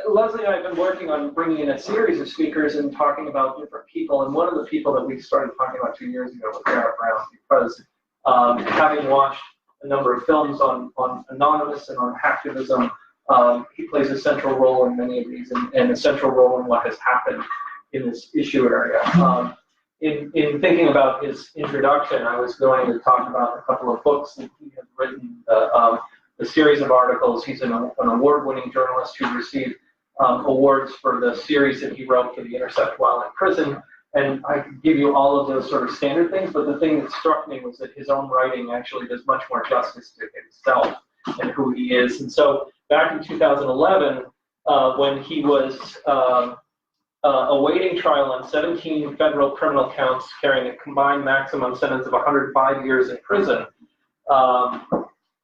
Leslie and I have been working on bringing in a series of speakers and talking about different people. And one of the people that we started talking about 2 years ago was Barrett Brown, because having watched a number of films on Anonymous and on hacktivism, he plays a central role in many of these, and a central role in what has happened in this issue area. In thinking about his introduction, I was going to talk about a couple of books that he has written, a series of articles. He's an award-winning journalist who received awards for the series that he wrote for The Intercept while in prison. And I could give you all of those sort of standard things, but the thing that struck me was that his own writing actually does much more justice to himself and who he is. And so back in 2011, when he was awaiting trial on 17 federal criminal counts carrying a combined maximum sentence of 105 years in prison,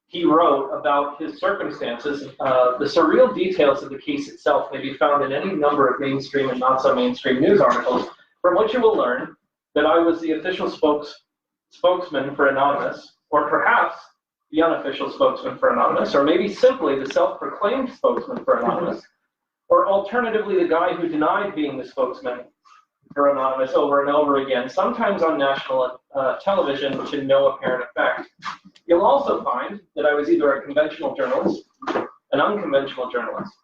he wrote about his circumstances. The surreal details of the case itself may be found in any number of mainstream and not so mainstream news articles, from which you will learn that I was the official spokesman for Anonymous, or perhaps the unofficial spokesman for Anonymous, or maybe simply the self-proclaimed spokesman for Anonymous, or alternatively the guy who denied being the spokesman for Anonymous over and over again, sometimes on national television to no apparent effect. You'll also find that I was either a conventional journalist, an unconventional journalist,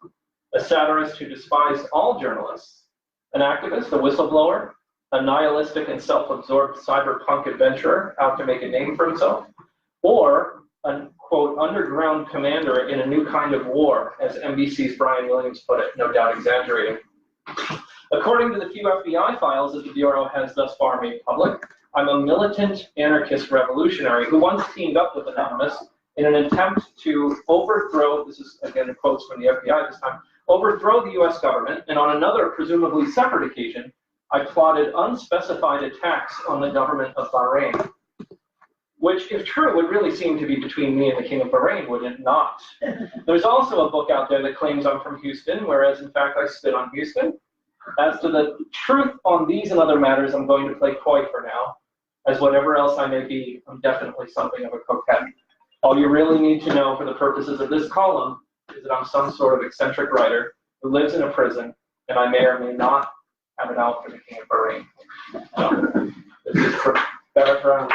a satirist who despised all journalists, an activist, a whistleblower, a nihilistic and self-absorbed cyberpunk adventurer out to make a name for himself, or a, quote, underground commander in a new kind of war, as NBC's Brian Williams put it, no doubt exaggerating. According to the few FBI files that the Bureau has thus far made public, I'm a militant anarchist revolutionary who once teamed up with Anonymous in an attempt to overthrow, this is again quotes from the FBI this time, overthrow the US government, and on another presumably separate occasion, I plotted unspecified attacks on the government of Bahrain. Which, if true, would really seem to be between me and the King of Bahrain, would it not? There's also a book out there that claims I'm from Houston, whereas in fact I stood on Houston. As to the truth on these and other matters, I'm going to play coy for now, as whatever else I may be, I'm definitely something of a coquette. All you really need to know for the purposes of this column is that I'm some sort of eccentric writer who lives in a prison, and I may or may not have it out for the King of Bahrain. So, this is for Barrett Brown.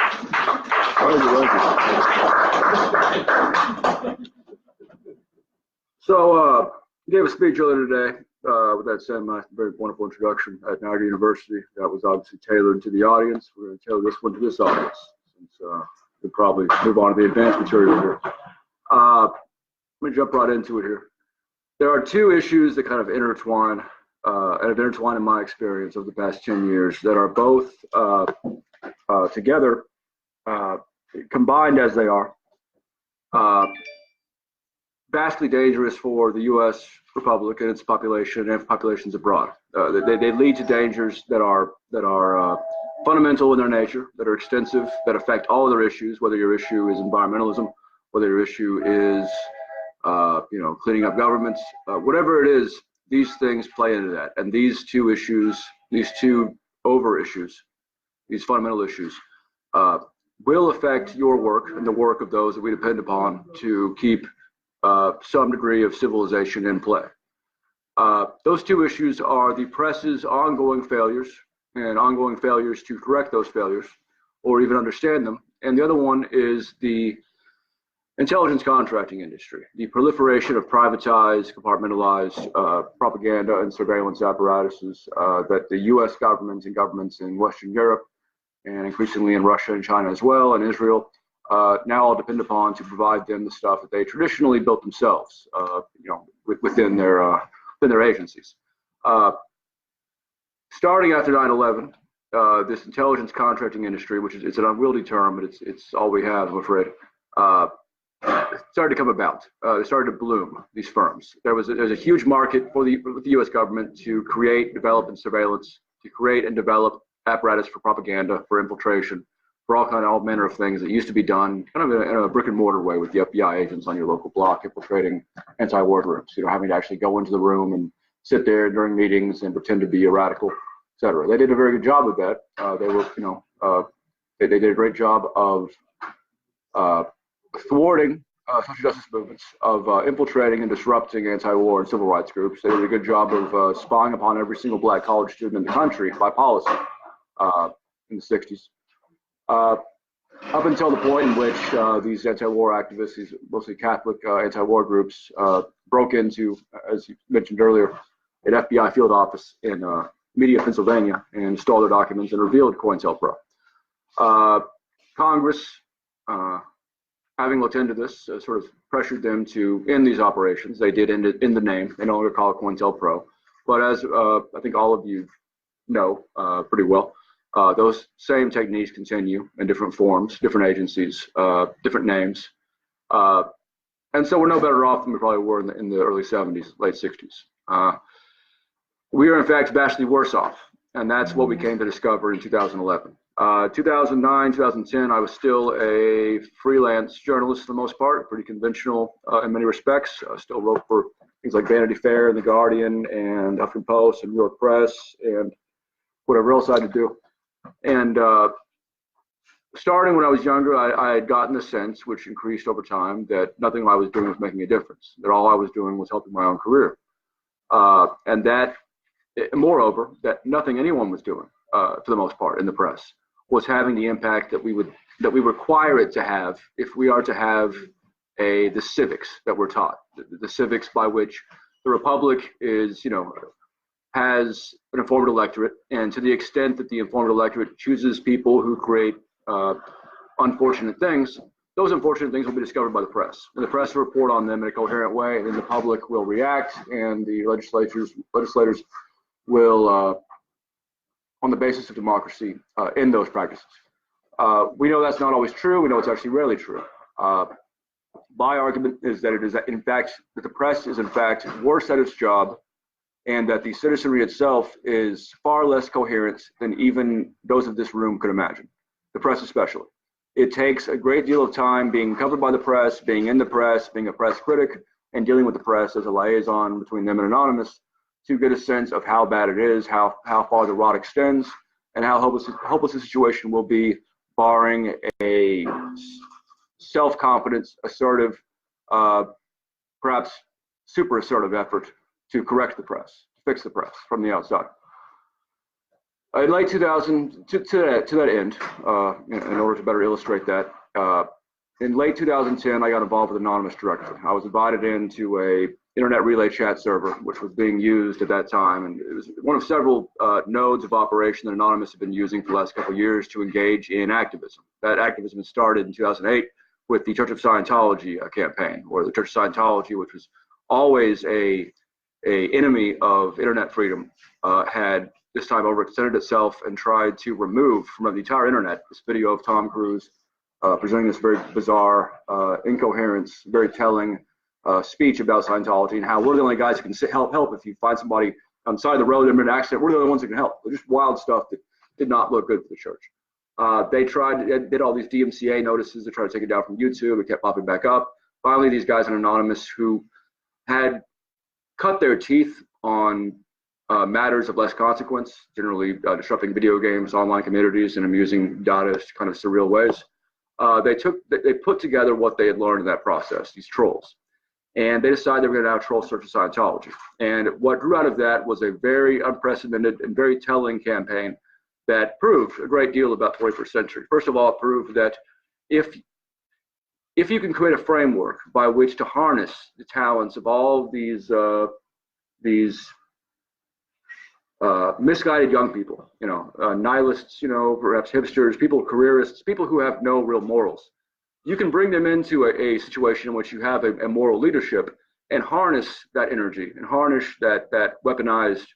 So, you gave a speech earlier today. With that said, my very wonderful introduction at Niagara University. That was obviously tailored to the audience. We're going to tailor this one to this audience, since we'll probably move on to the advanced material here. Let me jump right into it here. There are two issues that kind of intertwine, and have intertwined in my experience over the past 10 years, that are both together, combined as they are, vastly dangerous for the U.S. Republic and its population and populations abroad. They lead to dangers that are fundamental in their nature, that are extensive, that affect all other issues, whether your issue is environmentalism, whether your issue is cleaning up governments, whatever it is, these things play into that. And these two issues, these two over issues, these fundamental issues, will affect your work and the work of those that we depend upon to keep some degree of civilization in play. Those two issues are the press's ongoing failures and ongoing failures to correct those failures or even understand them. And the other one is the intelligence contracting industry, the proliferation of privatized, compartmentalized propaganda and surveillance apparatuses that the US government and governments in Western Europe and increasingly in Russia and China as well, and Israel, now all depend upon to provide them the stuff that they traditionally built themselves, within their agencies. Starting after 9/11, this intelligence contracting industry, which is it's an unwieldy term, but it's all we have, I'm afraid, started to come about. They started to bloom, these firms. There's a huge market for the U.S. government to create, develop, and surveillance, to create and develop apparatus for propaganda, for infiltration, for all manner of things that used to be done kind of in a brick and mortar way with the FBI agents on your local block infiltrating anti-war rooms, having to actually go into the room and sit there during meetings and pretend to be a radical, et cetera. They did a very good job of that. They did a great job of thwarting social justice movements of infiltrating and disrupting anti-war and civil rights groups. They did a good job of spying upon every single black college student in the country by policy in the 60s. Up until the point in which these anti-war activists, these mostly Catholic anti-war groups, broke into, as you mentioned earlier, an FBI field office in Media, Pennsylvania, and stole their documents and revealed COINTELPRO. Congress, having looked into this, sort of pressured them to end these operations. They did end it in the name. They no longer call it COINTELPRO. But as I think all of you know pretty well, those same techniques continue in different forms, different agencies, different names. And so we're no better off than we probably were in the early 70s, late 60s. We are in fact vastly worse off, and that's what we came to discover in 2011. 2009, 2010, I was still a freelance journalist for the most part, pretty conventional in many respects. I still wrote for things like Vanity Fair and The Guardian and Huffington Post and New York Press and whatever else I had to do. And starting when I was younger, I had gotten the sense, which increased over time, that nothing I was doing was making a difference, that all I was doing was helping my own career. And that, moreover, that nothing anyone was doing, for the most part, in the press, was having the impact that we require it to have if we are to have the civics that we're taught, the civics by which the republic is, has an informed electorate, and to the extent that the informed electorate chooses people who create unfortunate things, those unfortunate things will be discovered by the press, and the press will report on them in a coherent way, and then the public will react, and the legislators will, on the basis of democracy, end those practices. We know that's not always true. We know it's actually rarely true. My argument is that it is, in fact, that the press is in fact worse at its job, and that the citizenry itself is far less coherent than even those of this room could imagine, the press especially. It takes a great deal of time being covered by the press, being in the press, being a press critic, and dealing with the press as a liaison between them and Anonymous to get a sense of how bad it is, how far the rot extends, and how hopeless the situation will be, barring a self-confident, assertive, perhaps super assertive effort to correct the press, to fix the press from the outside. In late 2000, to that end, in order to better illustrate that, in late 2010, I got involved with Anonymous directly. I was invited into a internet relay chat server, which was being used at that time, and it was one of several nodes of operation that Anonymous had been using for the last couple of years to engage in activism. That activism started in 2008 with the Church of Scientology campaign, or the Church of Scientology, which was always a enemy of internet freedom, had this time overextended itself and tried to remove from the entire internet this video of Tom Cruise presenting this very bizarre, incoherent, very telling speech about Scientology and how we're the only guys who can help if you find somebody on the side of the road in an accident. We're the only ones who can help. They're just wild stuff that did not look good for the church. They did all these DMCA notices to try to take it down from YouTube. It kept popping back up. Finally, these guys in Anonymous who had cut their teeth on matters of less consequence, generally disrupting video games, online communities, and amusing data in kind of surreal ways. They put together what they had learned in that process, these trolls. And they decided they were going to now troll Church of Scientology. And what grew out of that was a very unprecedented and very telling campaign that proved a great deal about the 21st century. First of all, it proved that if you can create a framework by which to harness the talents of all these misguided young people, nihilists, perhaps hipsters, careerists, people who have no real morals, you can bring them into a situation in which you have a moral leadership and harness that energy and harness that weaponized,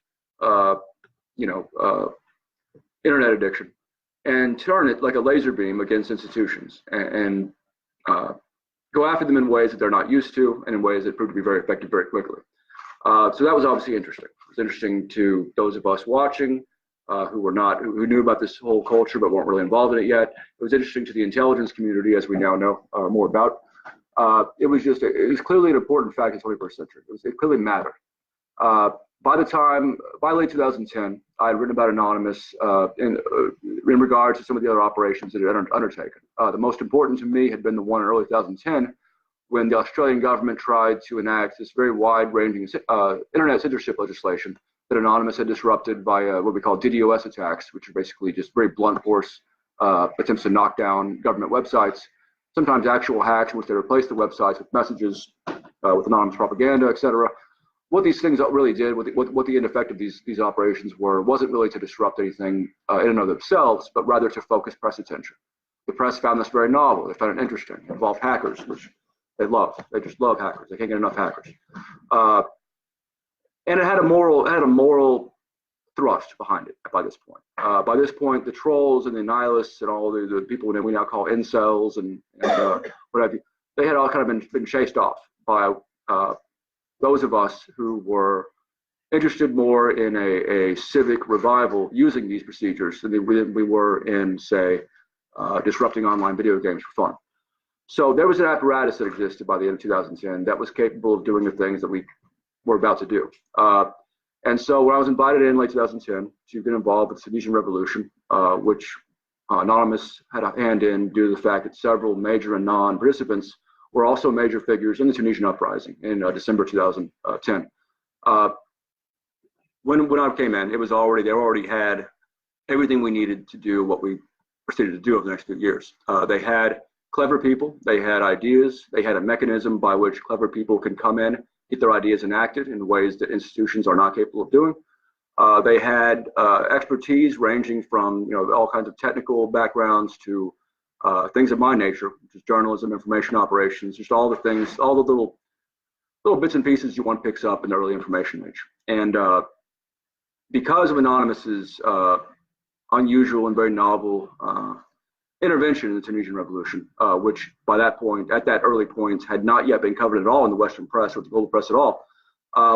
internet addiction and turn it like a laser beam against institutions and go after them in ways that they're not used to and in ways that prove to be very effective very quickly. So that was obviously interesting. It was interesting to those of us watching who knew about this whole culture but weren't really involved in it yet. It was interesting to the intelligence community, as we now know more about. It was clearly an important fact in the 21st century. It clearly mattered. By late 2010, I had written about Anonymous in regard to some of the other operations that it had undertaken. The most important to me had been the one in early 2010, when the Australian government tried to enact this very wide-ranging internet censorship legislation that Anonymous had disrupted via what we call DDoS attacks, which are basically just very blunt force attempts to knock down government websites, sometimes actual hacks in which they replace the websites with messages, with anonymous propaganda, etc. What these things really did, what the end effect of these operations were, wasn't really to disrupt anything in and of themselves, but rather to focus press attention. The press found this very novel. They found it interesting. It involved hackers, which they love. They just love hackers. They can't get enough hackers. And it had a moral thrust behind it by this point. By this point, the trolls and the nihilists and all the people that we now call incels and what have you, they had all kind of been chased off by those of us who were interested more in a civic revival using these procedures than we were in, say, disrupting online video games for fun. So there was an apparatus that existed by the end of 2010 that was capable of doing the things that we were about to do. And so when I was invited in late 2010 to get involved with the Tunisian Revolution, which Anonymous had a hand in due to the fact that several major and non-participants were also major figures in the Tunisian uprising in December 2010. When I came in, they already had everything we needed to do what we proceeded to do over the next few years. They had clever people, they had ideas, they had a mechanism by which clever people can come in, get their ideas enacted in ways that institutions are not capable of doing. They had expertise ranging from all kinds of technical backgrounds to things of my nature, which is journalism, information operations, just all the things, all the little bits and pieces one picks up in the early information age. And because of Anonymous's unusual and very novel intervention in the Tunisian Revolution, which by that point, at that early point, had not yet been covered at all in the Western press or the global press at all,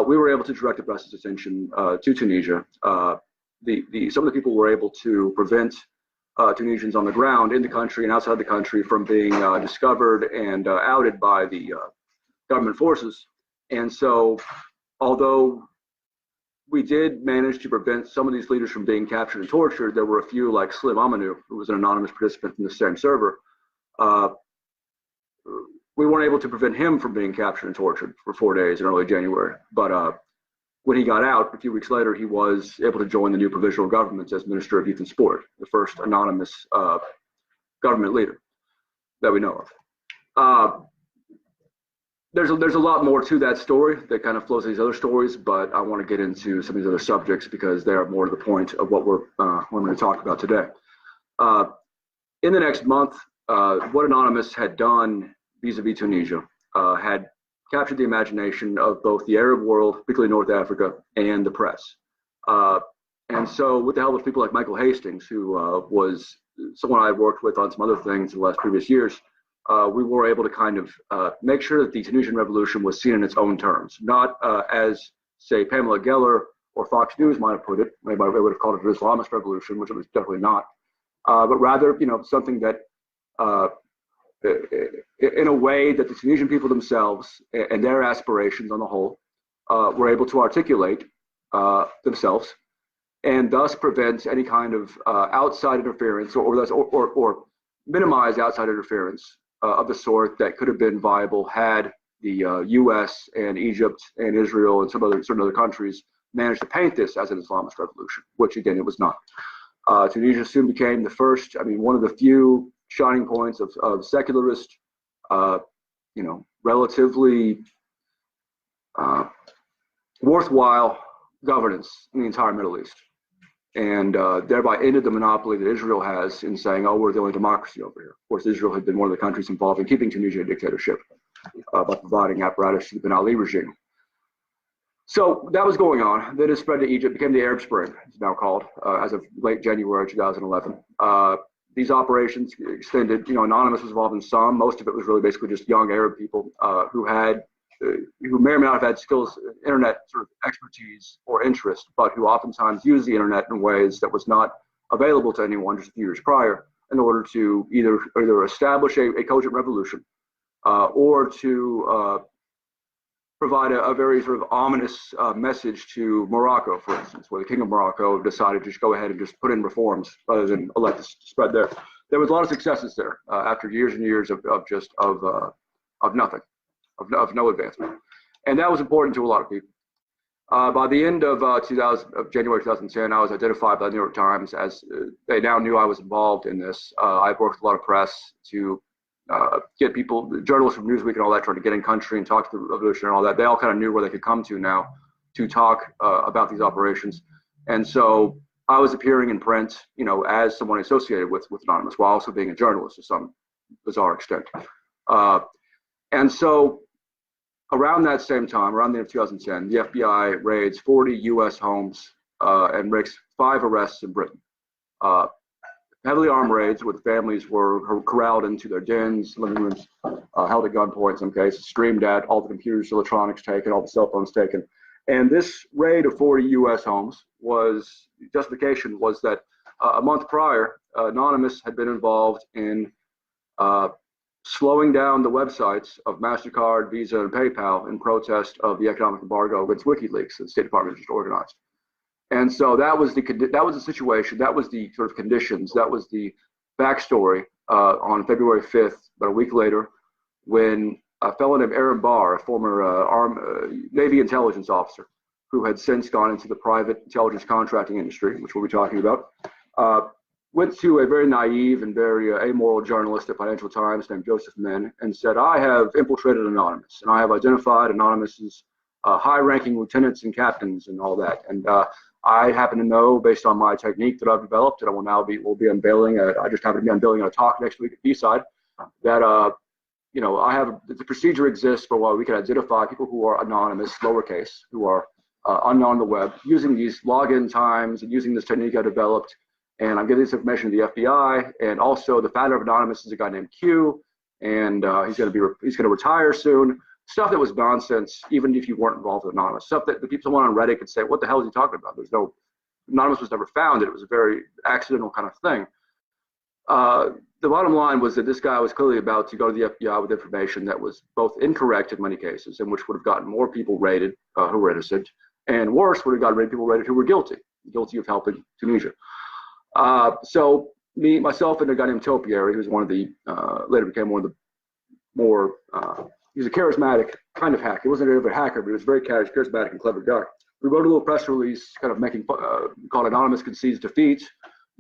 we were able to direct the press's attention to Tunisia. Some of the people were able to prevent Tunisians on the ground in the country and outside the country from being discovered and outed by the government forces. And so, although we did manage to prevent some of these leaders from being captured and tortured, there were a few, like Slim Amanu, who was an anonymous participant from the same server. We weren't able to prevent him from being captured and tortured for 4 days in early January. But when he got out, a few weeks later, he was able to join the new provisional government as Minister of Youth and Sport, the first anonymous government leader that we know of. There's a lot more to that story that kind of flows to these other stories, but I want to get into some of these other subjects because they are more to the point of what we're going to talk about today. In the next month, what Anonymous had done vis-a-vis Tunisia had captured the imagination of both the Arab world, particularly North Africa, and the press. And so with the help of people like Michael Hastings, who was someone I had worked with on some other things in the last previous years, we were able to kind of make sure that the Tunisian Revolution was seen in its own terms, not as, say, Pamela Geller or Fox News might have put it. They would have called it an Islamist revolution, which it was definitely not, but rather, something that, in a way that the Tunisian people themselves and their aspirations on the whole were able to articulate themselves, and thus prevent any kind of outside interference or minimize outside interference of the sort that could have been viable had the U.S. and Egypt and Israel and certain other countries managed to paint this as an Islamist revolution, which again it was not. Tunisia soon became the first, one of the few shining points of secularist, relatively worthwhile governance in the entire Middle East, and thereby ended the monopoly that Israel has in saying, oh, we're the only democracy over here. Of course, Israel had been one of the countries involved in keeping Tunisia a dictatorship by providing apparatus to the Ben Ali regime. So that was going on. Then it spread to Egypt, became the Arab Spring, it's now called, as of late January 2011. These operations extended, Anonymous was involved in some. Most of it was really basically just young Arab people who may or may not have had skills, internet sort of expertise or interest, but who oftentimes use the internet in ways that was not available to anyone just a few years prior in order to either establish a cogent revolution or to provide a very sort of ominous message to Morocco, for instance, where the King of Morocco decided to just go ahead and just put in reforms rather than let this spread there. There was a lot of successes there after years and years of nothing. of no advancement. And that was important to a lot of people. By the end of January 2010, I was identified by the New York Times as they now knew I was involved in this. I worked with a lot of press to get people, journalists from Newsweek and all that, trying to get in country and talk to the revolution and all that. They all kind of knew where they could come to now to talk about these operations. And so I was appearing in print, as someone associated with Anonymous, while also being a journalist to some bizarre extent. And so around that same time, around the end of 2010, the FBI raids 40 U.S. homes and makes 5 arrests in Britain. Heavily armed raids where the families were corralled into their dens, living rooms, held at gunpoint in some cases, streamed at, all the computers, electronics taken, all the cell phones taken. And this raid of 40 U.S. homes justification was that a month prior, Anonymous had been involved in slowing down the websites of MasterCard, Visa, and PayPal in protest of the economic embargo against WikiLeaks that the State Department just organized. And so that was the situation, that was the sort of conditions, that was the backstory on February 5th, about a week later, when a fellow named Aaron Barr, a former Navy intelligence officer, who had since gone into the private intelligence contracting industry, which we'll be talking about, went to a very naive and very amoral journalist at Financial Times named Joseph Min and said, I have infiltrated Anonymous, and I have identified Anonymous's high-ranking lieutenants and captains and all that. And I happen to know, based on my technique that I've developed, that I will be unveiling. I just happen to be unveiling a talk next week at B-Side, that the procedure exists for why we can identify people who are anonymous, lowercase, who are unknown on the web, using these login times and using this technique I developed. And I'm giving this information to the FBI, and also the founder of Anonymous is a guy named Q, and he's going to retire soon. Stuff that was nonsense, even if you weren't involved with Anonymous. Stuff that the people someone on Reddit could say, "What the hell is he talking about?" Anonymous was never founded. It was a very accidental kind of thing. The bottom line was that this guy was clearly about to go to the FBI with information that was both incorrect in many cases, and which would have gotten more people raided who were innocent, and worse, would have gotten people raided who were guilty of helping Tunisia. So myself and a guy named Topiary, who was one of the, later became one of the more, he was a charismatic kind of hacker. He wasn't a hacker, but he was a very charismatic and clever guy. We wrote a little press release kind of called Anonymous Concedes Defeat,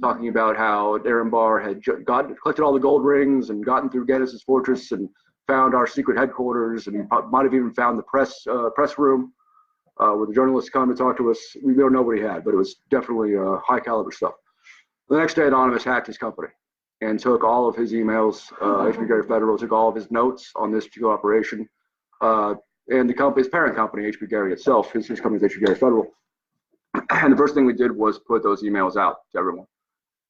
talking about how Aaron Barr had collected all the gold rings and gotten through Gaddis's fortress and found our secret headquarters, and he might have even found the press room where the journalists come to talk to us. We don't know what he had, but it was definitely high caliber stuff. The next day, Anonymous hacked his company and took all of his emails. HB Gary Federal took all of his notes on this particular operation. And his parent company, HB Gary itself, his company is HB Gary Federal. And the first thing we did was put those emails out to everyone.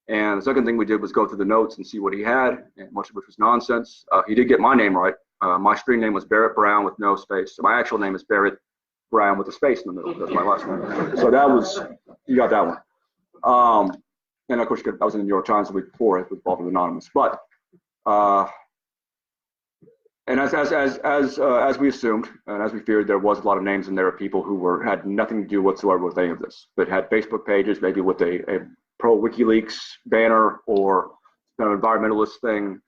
And the second thing we did was go through the notes and see what he had, and much of which was nonsense. He did get my name right. My screen name was Barrett Brown with no space. So my actual name is Barrett Brown with a space in the middle. That's my last name. So you got that one. And of course, I was in the New York Times the week before it was involved with Anonymous. But and as we assumed and as we feared, there was a lot of names in there of people who had nothing to do whatsoever with any of this, but had Facebook pages, maybe with a pro WikiLeaks banner or an environmentalist thing.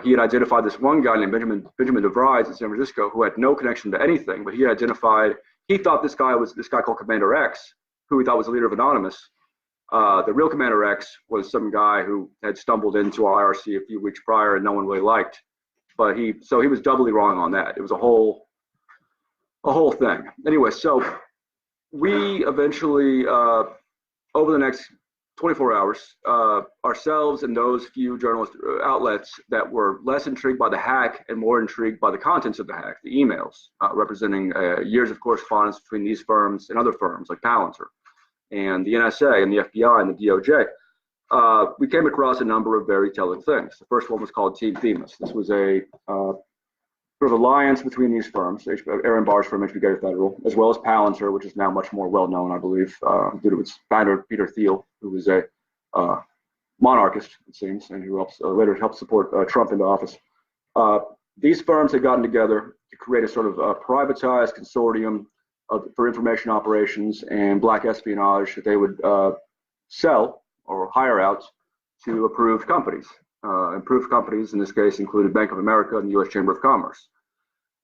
He had identified this one guy named Benjamin DeVries in San Francisco who had no connection to anything, but he thought this guy called Commander X, who he thought was the leader of Anonymous. The real Commander X was some guy who had stumbled into our IRC a few weeks prior and no one really liked. But he was doubly wrong on that. It was a whole thing. Anyway, so we eventually, over the next 24 hours, ourselves and those few journalist outlets that were less intrigued by the hack and more intrigued by the contents of the hack, the emails representing years of correspondence between these firms and other firms like Palantir and the NSA and the FBI and the DOJ, we came across a number of very telling things. The first one was called Team Themis. This was a sort of alliance between these firms, Aaron Barr's firm, HB Gary Federal, as well as Palantir, which is now much more well-known, I believe, due to its founder, Peter Thiel, who was a monarchist, it seems, and who later helped support Trump into office. These firms had gotten together to create a sort of privatized consortium for information operations and black espionage that they would sell or hire out to approved companies. Approved companies in this case included Bank of America and the U.S. Chamber of Commerce.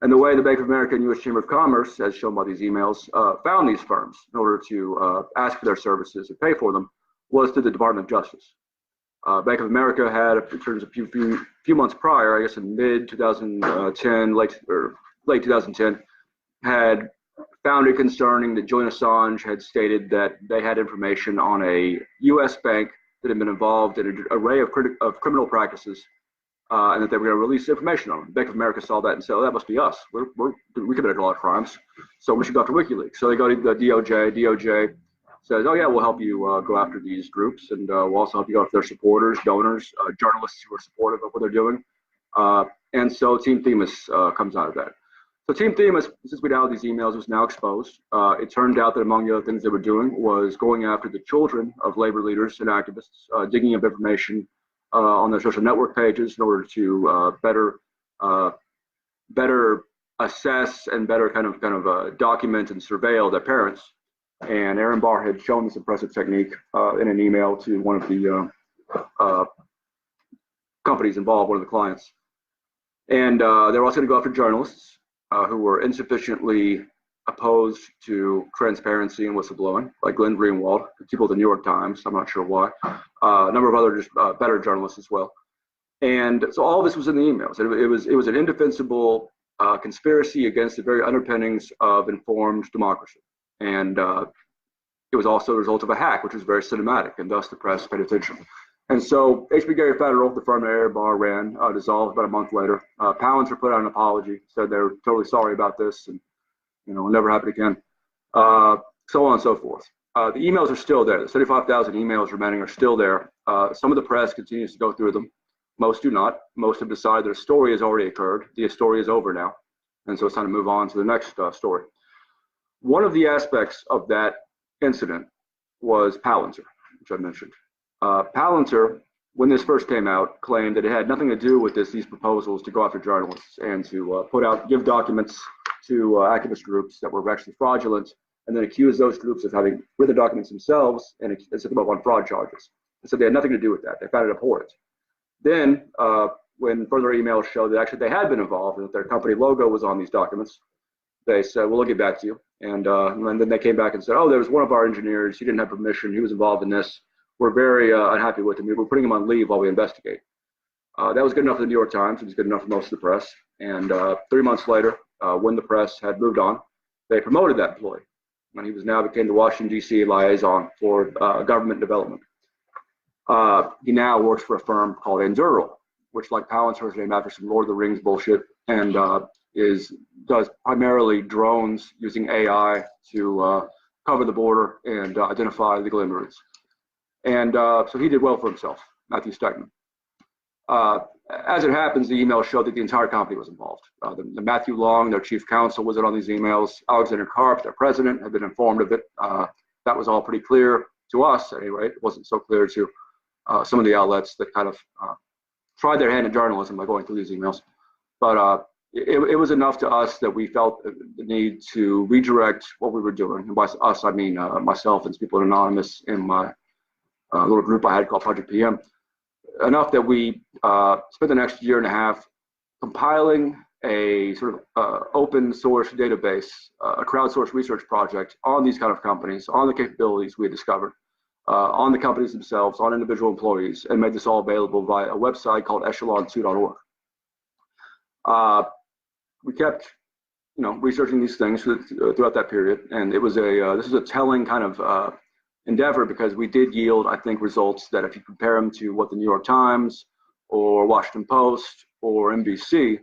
And the way the Bank of America and U.S. Chamber of Commerce, as shown by these emails, found these firms in order to ask for their services and pay for them was through the Department of Justice. Bank of America had, in terms of few months prior, I guess in mid 2010, late 2010, had found it concerning that Julian Assange had stated that they had information on a U.S. bank that had been involved in an array of criminal practices, and that they were going to release information on them. Bank of America saw that and said, "Oh, that must be us. We committed a lot of crimes, so we should go after WikiLeaks." So they go to the DOJ. DOJ says, "Oh yeah, we'll help you go after these groups, and we'll also help you go after their supporters, donors, journalists who are supportive of what they're doing." And so Team Themis comes out of that. So Team Themis, since we now had these emails, was now exposed. It turned out that among the other things they were doing was going after the children of labor leaders and activists, digging up information on their social network pages in order to better assess and better kind of document and surveil their parents. And Aaron Barr had shown this impressive technique in an email to one of the companies involved, one of the clients. And they were also going to go after journalists who were insufficiently opposed to transparency and whistleblowing, like Glenn Greenwald, people at the New York Times. I'm not sure why. A number of other just better journalists as well. And so all of this was in the emails. It was an indefensible conspiracy against the very underpinnings of informed democracy. And it was also the result of a hack, which was very cinematic, and thus the press paid attention. And so HB Gary Federal, the firm that Aaron Barr ran, dissolved about a month later. Palantir put out an apology, said they were totally sorry about this, and it'll never happen again. So on and so forth. The emails are still there. The 75,000 emails remaining are still there. Some of the press continues to go through them. Most do not. Most have decided that a story has already occurred. The story is over now. And so it's time to move on to the next story. One of the aspects of that incident was Palantir, which I mentioned. Palantir, when this first came out, claimed that it had nothing to do with these proposals to go after journalists and to give documents to activist groups that were actually fraudulent, and then accuse those groups of having read the documents themselves and set them up on fraud charges. And so they had nothing to do with that. They found it abhorrent. Then, when further emails showed that actually they had been involved and that their company logo was on these documents, they said, "Well, we'll get back to you." And then they came back and said, "Oh, there was one of our engineers. He didn't have permission. He was involved in this. We're very unhappy with him. We're putting him on leave while we investigate." That was good enough for the New York Times. It was good enough for most of the press. And 3 months later, when the press had moved on, they promoted that employee. And he became the Washington, D.C. liaison for government development. He now works for a firm called Endural, which, like Palantir, is named after some Lord of the Rings bullshit, and does primarily drones using AI to cover the border and identify illegal immigrants. And so he did well for himself, Matthew Steckman. As it happens, the emails showed that the entire company was involved. The Matthew Long, their chief counsel, was in on these emails. Alexander Karp, their president, had been informed of it. That was all pretty clear to us, anyway. It wasn't so clear to some of the outlets that kind of tried their hand at journalism by going through these emails. But it was enough to us that we felt the need to redirect what we were doing. And by us, I mean myself and some people anonymous in my little group I had called Project PM. Enough that we spent the next year and a half compiling a sort of open source database, a crowdsourced research project on these kind of companies, on the capabilities we had discovered, on the companies themselves, on individual employees, and made this all available via a website called echelon2.org. We kept, researching these things throughout that period, and it was this is a telling kind of endeavor, because we did yield, I think, results that if you compare them to what the New York Times or Washington Post or NBC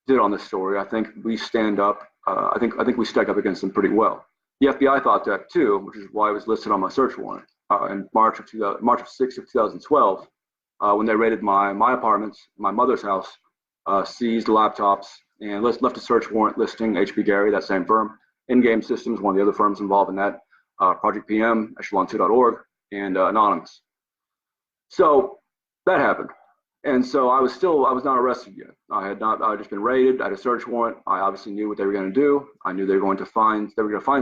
did on this story, I think we stand up. I think we stack up against them pretty well. The FBI thought that too, which is why it was listed on my search warrant in March of 6th of 2012, when they raided my apartment, my mother's house, seized laptops, and left a search warrant listing HB Gary, that same firm, In-Game Systems, one of the other firms involved in that, Project PM, echelon2.org, and Anonymous. So that happened. And so I was not arrested yet. I had just been raided. I had a search warrant. I obviously knew what they were going to do. I knew they were going to find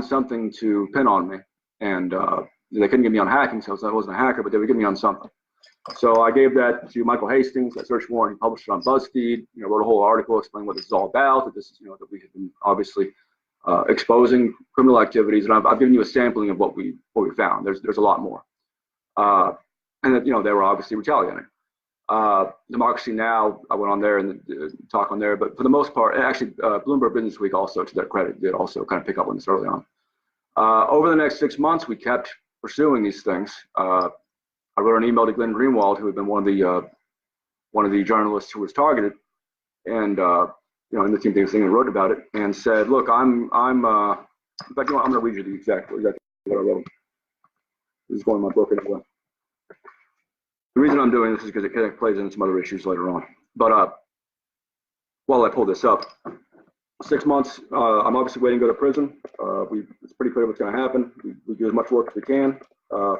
something to pin on me. And they couldn't get me on hacking, so I wasn't a hacker, but they would get me on something. So I gave that to Michael Hastings, that search warrant. He published it on BuzzFeed. Wrote a whole article explaining what this is all about. That this is, that we have been obviously exposing criminal activities, and I've given you a sampling of what we found. There's a lot more, and that they were obviously retaliating. Democracy Now! I went on there and talk on there, but for the most part, and actually Bloomberg Business Week also, to their credit, did also kind of pick up on this early on. Over the next 6 months, we kept pursuing these things. I wrote an email to Glenn Greenwald, who had been one of the journalists who was targeted, and in the team thing, and wrote about it, and said, "Look, in fact, I'm going to read you exactly what I wrote. This is going in my book anyway. The reason I'm doing this is because it kind of plays into some other issues later on. But while I pull this up, 6 months, I'm obviously waiting to go to prison. It's pretty clear what's going to happen. We do as much work as we can.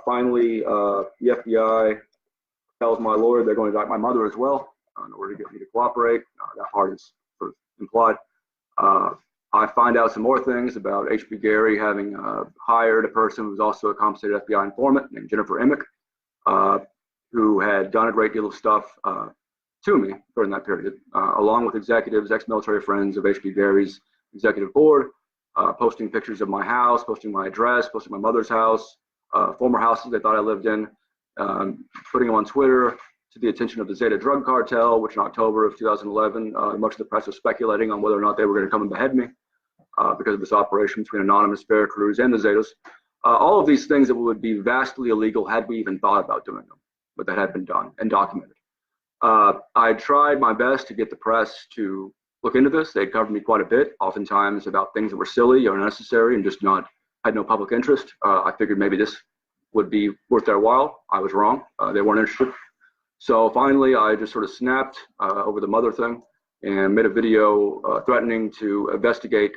Finally, the FBI tells my lawyer they're going to indict my mother as well in order to get me to cooperate. That part is sort of implied. I find out some more things about H.B. Gary having hired a person who's also a compensated FBI informant named Jennifer Emick, who had done a great deal of stuff to me during that period, along with executives, ex-military friends of H.B. Gary's executive board, posting pictures of my house, posting my address, posting my mother's house, former houses they thought I lived in, putting them on Twitter to the attention of the Zeta drug cartel, which in October of 2011, much of the press was speculating on whether or not they were going to come and behead me because of this operation between anonymous bear crews and the Zetas. All of these things that would be vastly illegal had we even thought about doing them, but that had been done and documented. I tried my best to get the press to look into this. They covered me quite a bit, oftentimes about things that were silly or unnecessary and just had no public interest. I figured maybe this would be worth their while. I was wrong. They weren't interested. So finally, I just sort of snapped over the mother thing and made a video threatening to investigate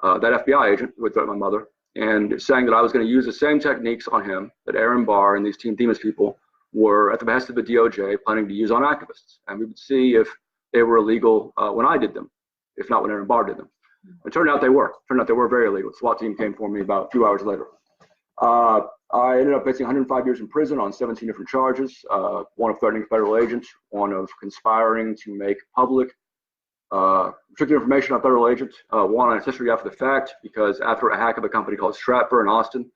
that FBI agent who had threatened my mother, and saying that I was going to use the same techniques on him that Aaron Barr and these Team Themis people were, at the behest of the DOJ, planning to use on activists. And we would see if they were illegal when I did them, if not when Aaron Barr did them. It turned out they were. Turned out they were very illegal. The SWAT team came for me about a few hours later. I ended up facing 105 years in prison on 17 different charges, one of threatening federal agents, one of conspiring to make public restricted information on federal agents, one on accessory after the fact, because after a hack of a company called Stratfor in Austin,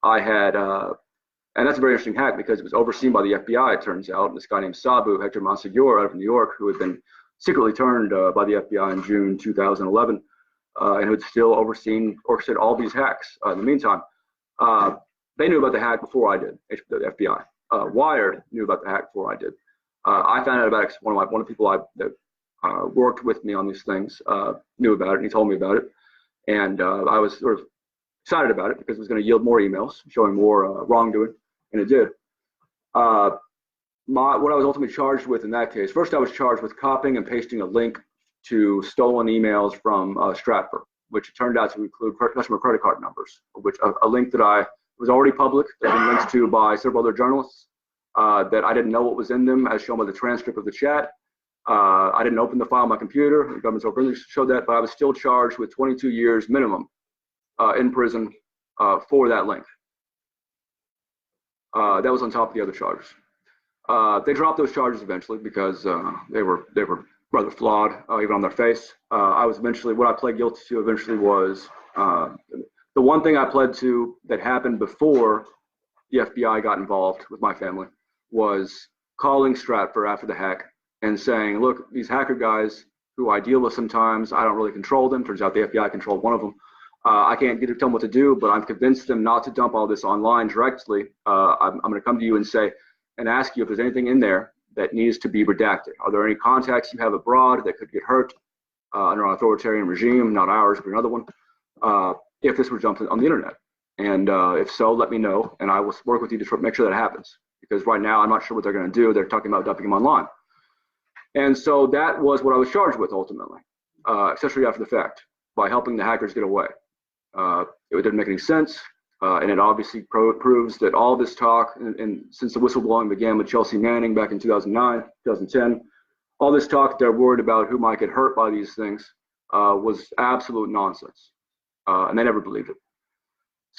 I had, and that's a very interesting hack because it was overseen by the FBI, it turns out. This guy named Sabu, Hector Monsegur, out of New York, who had been secretly turned by the FBI in June 2011, and who had still orchestrated all these hacks. In the meantime, they knew about the hack before I did, the FBI. Wired knew about the hack before I did. I found out about it. One of the people that worked with me on these things knew about it, and he told me about it. And I was sort of excited about it because it was going to yield more emails showing more wrongdoing, and it did. What I was ultimately charged with in that case, first I was charged with copying and pasting a link to stolen emails from Stratfor, which turned out to include customer credit card numbers, which a link that was already public, that had been linked to by several other journalists, that I didn't know what was in them, as shown by the transcript of the chat. I didn't open the file on my computer. The government's openly showed that, but I was still charged with 22 years minimum in prison for that link. That was on top of the other charges. They dropped those charges eventually because they were rather flawed, even on their face. What I pled guilty to eventually was the one thing I pled to that happened before the FBI got involved with my family was calling Stratfor after the hack and saying, look, these hacker guys who I deal with sometimes, I don't really control them. Turns out the FBI controlled one of them. I can't tell them what to do, but I'm convinced them not to dump all this online directly. I'm going to come to you and ask you if there's anything in there that needs to be redacted. Are there any contacts you have abroad that could get hurt under an authoritarian regime, not ours, but another one, if this were dumped on the internet? And if so, let me know, and I will work with you to make sure that happens. Because right now, I'm not sure what they're going to do. They're talking about dumping them online. And so that was what I was charged with ultimately, accessory after the fact, by helping the hackers get away. It didn't make any sense, and it obviously proves that all this talk, and since the whistleblowing began with Chelsea Manning back in 2009, 2010, all this talk they're worried about who might get hurt by these things was absolute nonsense, and they never believed it.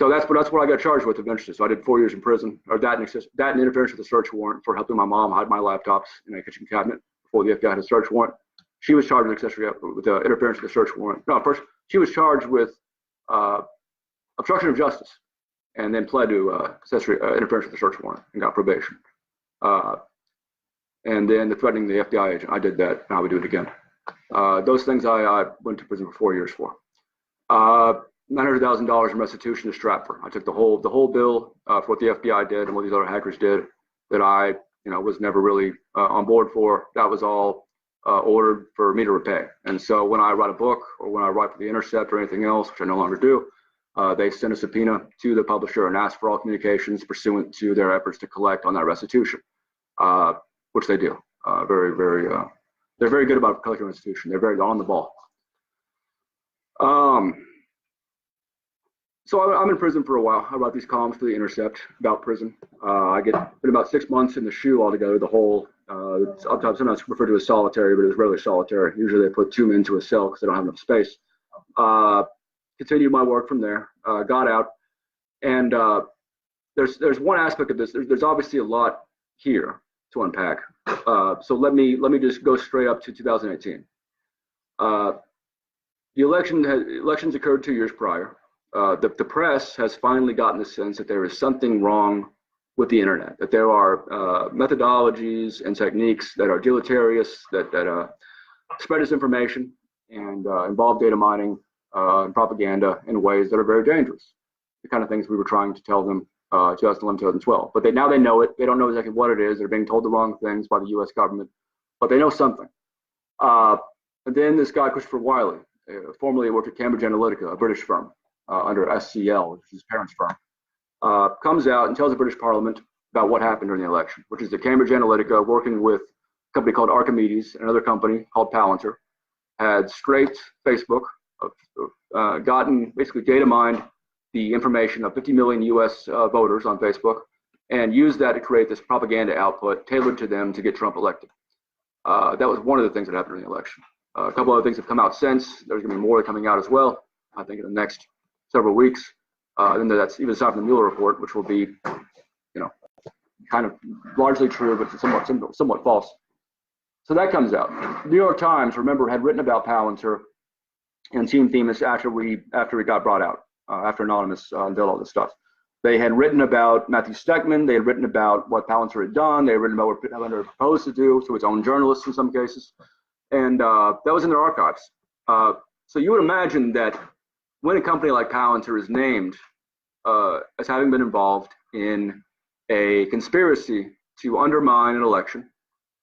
So that's what I got charged with eventually. So I did 4 years in prison, or that and interference with a search warrant for helping my mom hide my laptops in a kitchen cabinet before the FBI had a search warrant. She was charged with interference with a search warrant. No, first she was charged with obstruction of justice, and then pled to interference with a search warrant and got probation. And then the threatening the FBI agent, I did that, and I would do it again. Those things I went to prison for 4 years for. $900,000 in restitution to Stratford. I took the whole bill for what the FBI did and what these other hackers did that I was never really on board for. That was all ordered for me to repay. And so when I write a book or when I write for The Intercept or anything else, which I no longer do, they send a subpoena to the publisher and ask for all communications pursuant to their efforts to collect on that restitution, which they do. They're very good about collecting restitution. They're very on the ball. So I'm in prison for a while. I write these columns for The Intercept about prison. I been about 6 months in the shoe altogether. The whole, sometimes referred to as solitary, but it's rarely solitary. Usually they put 2 men into a cell because they don't have enough space. Continued my work from there. Got out, and there's one aspect of this. There's obviously a lot here to unpack. So let me just go straight up to 2018. The elections occurred 2 years prior. The press has finally gotten the sense that there is something wrong with the internet, that there are methodologies and techniques that are deleterious, that spread disinformation and involve data mining and propaganda in ways that are very dangerous. The kind of things we were trying to tell them 2011, 2012. But now they know it. They don't know exactly what it is. They're being told the wrong things by the U.S. government, but they know something. And then this guy, Christopher Wiley, formerly worked at Cambridge Analytica, a British firm, under SCL, which is his parents' firm, comes out and tells the British Parliament about what happened during the election, which is that Cambridge Analytica, working with a company called Archimedes, another company called Palantir, had scraped Facebook, gotten basically data mined the information of 50 million US voters on Facebook, and used that to create this propaganda output tailored to them to get Trump elected. That was one of the things that happened during the election. A couple other things have come out since. There's going to be more coming out as well, I think, in the next several weeks. And that's even aside from the Mueller report, which will be, kind of largely true, but somewhat false. So that comes out. New York Times, remember, had written about Palantir and Team Themis after it got brought out, after Anonymous unveiled all this stuff. They had written about Matthew Steckman. They had written about what Palantir had done. They had written about what Palantir proposed to do to its own journalists in some cases. And that was in their archives. So you would imagine that when a company like Palantir is named as having been involved in a conspiracy to undermine an election,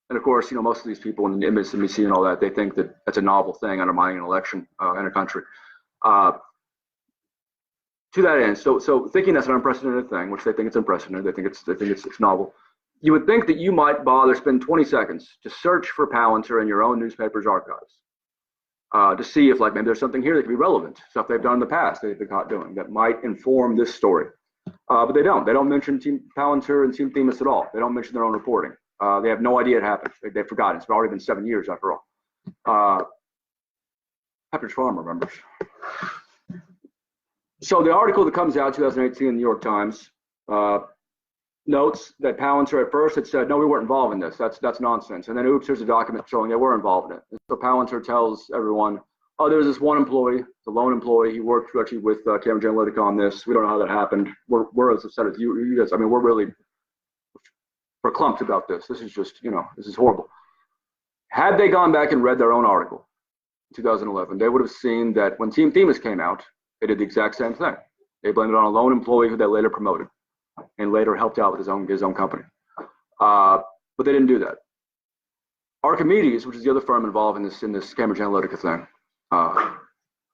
and of course, most of these people in the MSNBC and all that, they think that that's a novel thing, undermining an election in a country. To that end, so thinking that's an unprecedented thing, which they think it's unprecedented, they think it's novel. You would think that you might spend 20 seconds to search for Palantir in your own newspaper's archives. To see if maybe there's something here that could be relevant, stuff they've done in the past they've been caught doing that might inform this story. But they don't. They don't mention Team Palantir and Team Themis at all. They don't mention their own reporting. They have no idea it happened. They've forgotten. It's already been 7 years after all. Pepperidge Farm remembers. So the article that comes out 2018 in the New York Times notes that Palantir at first had said, no, we weren't involved in this. That's nonsense. And then, oops, here's a document showing they were involved in it. And so Palantir tells everyone, oh, there's this one employee, the lone employee. He worked actually with Cambridge Analytica on this. We don't know how that happened. We're as upset as you guys. I mean, we're really verklempt about this. This is just, this is horrible. Had they gone back and read their own article in 2011, they would have seen that when Team Themis came out, they did the exact same thing. They blamed it on a lone employee who they later promoted and later helped out with his own company. But they didn't do that. Archimedes, which is the other firm involved in this Cambridge Analytica thing,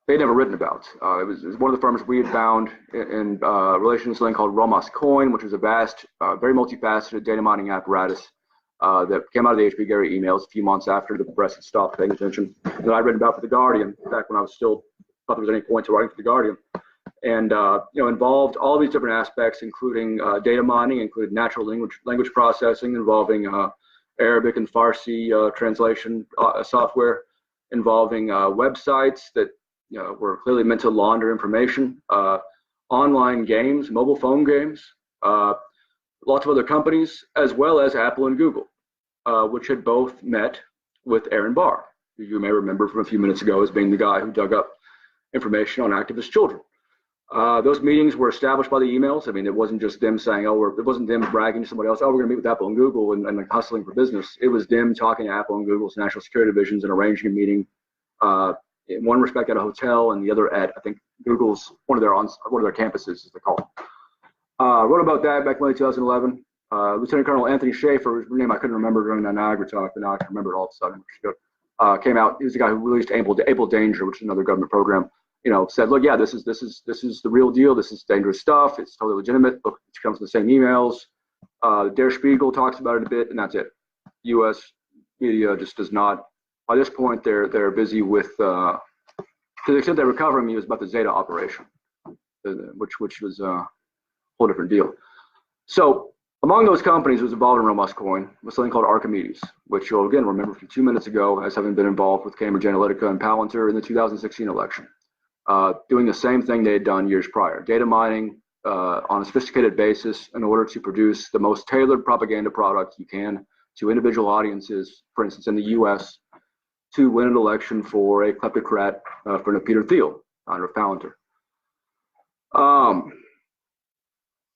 they'd never written about. It was one of the firms we had found in relation to this thing called Romos Coin, which was a vast, very multifaceted data mining apparatus that came out of the H.B. Gary emails a few months after the press had stopped paying attention. And I'd written about for The Guardian back when I was still thought there was any point to writing for The Guardian. And involved all of these different aspects, including data mining, including natural language processing, involving Arabic and Farsi translation software, involving websites that were clearly meant to launder information, all online games, mobile phone games, lots of other companies, as well as Apple and Google, which had both met with Aaron Barr, who you may remember from a few minutes ago as being the guy who dug up information on activist children. Those meetings were established by the emails. I mean, it wasn't just them saying, oh, it wasn't them bragging to somebody else, oh, we're going to meet with Apple and Google and like hustling for business. It was them talking to Apple and Google's national security divisions and arranging a meeting, in one respect at a hotel and the other at, I think, Google's, one of their campuses, as they call it. Wrote about that back in late 2011. Lieutenant Colonel Anthony Schaefer, whose name I couldn't remember during that Niagara talk, but now I can remember it all of a sudden, which is good. Came out. He was the guy who released Able Danger, which is another government program. You know, said, look, yeah, this is the real deal. This is dangerous stuff. It's totally legitimate. Look, it comes from the same emails. Der Spiegel talks about it a bit, and that's it. U.S. media just does not. By this point, they're busy with, to the extent they're recovering, it was about the Zeta operation, which was a whole different deal. So among those companies who was involved in Romus Coin was something called Archimedes, which you'll again remember from 2 minutes ago as having been involved with Cambridge Analytica and Palantir in the 2016 election. Doing the same thing they had done years prior, data mining on a sophisticated basis in order to produce the most tailored propaganda product you can to individual audiences, for instance, in the US, to win an election for a kleptocrat, for Peter Thiel, founder of Palantir.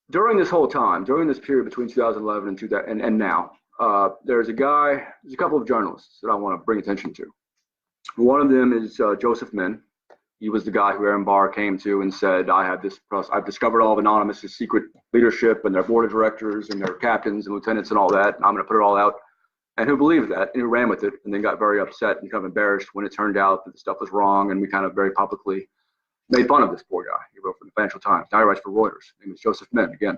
During this whole time, during this period between 2011 and now, there's a couple of journalists that I want to bring attention to. One of them is Joseph Min. He was the guy who Aaron Barr came to and said, I've discovered all of Anonymous' secret leadership and their board of directors and their captains and lieutenants and all that, and I'm going to put it all out. And who believed that and who ran with it and then got very upset and kind of embarrassed when it turned out that the stuff was wrong, and we kind of very publicly made fun of this poor guy. He wrote for the Financial Times. Now he writes for Reuters. His name is Joseph Min again.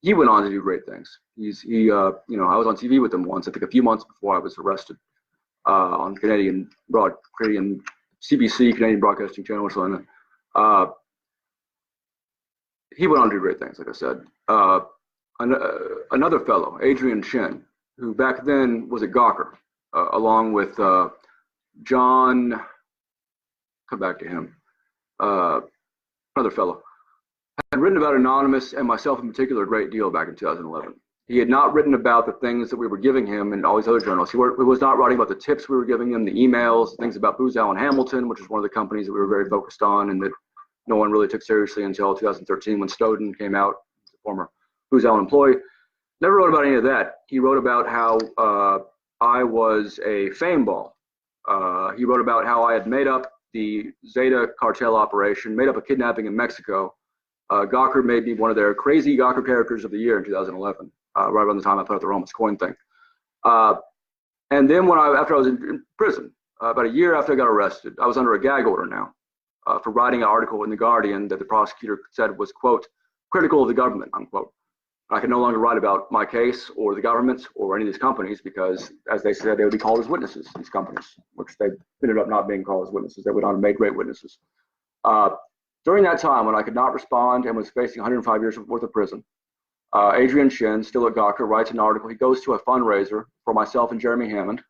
He went on to do great things. I was on TV with him once, I think a few months before I was arrested, on Canadian CBC, Canadian Broadcasting Channel, or something. He went on to do great things, like I said. Another fellow, Adrian Shin, who back then was at Gawker, along with John, come back to him, another fellow, had written about Anonymous and myself in particular a great deal back in 2011. He had not written about the things that we were giving him and all these other journals. He was not writing about the tips we were giving him, the emails, things about Booz Allen Hamilton, which is one of the companies that we were very focused on and that no one really took seriously until 2013 when Snowden came out, the former Booz Allen employee. Never wrote about any of that. He wrote about how I was a fame ball. He wrote about how I had made up the Zeta cartel operation, made up a kidnapping in Mexico. Gawker made me one of their crazy Gawker characters of the year in 2011. Right around the time I put out the Romus Coin thing. And then after I was in prison, about a year after I got arrested, I was under a gag order now for writing an article in The Guardian that the prosecutor said was, quote, critical of the government, unquote. I could no longer write about my case or the government or any of these companies because, as they said, they would be called as witnesses, these companies, which they ended up not being called as witnesses. They would not have made great witnesses. During that time, when I could not respond and was facing 105 years worth of prison, Adrian Shin, still at Gawker, writes an article. He goes to a fundraiser for myself and Jeremy Hammond,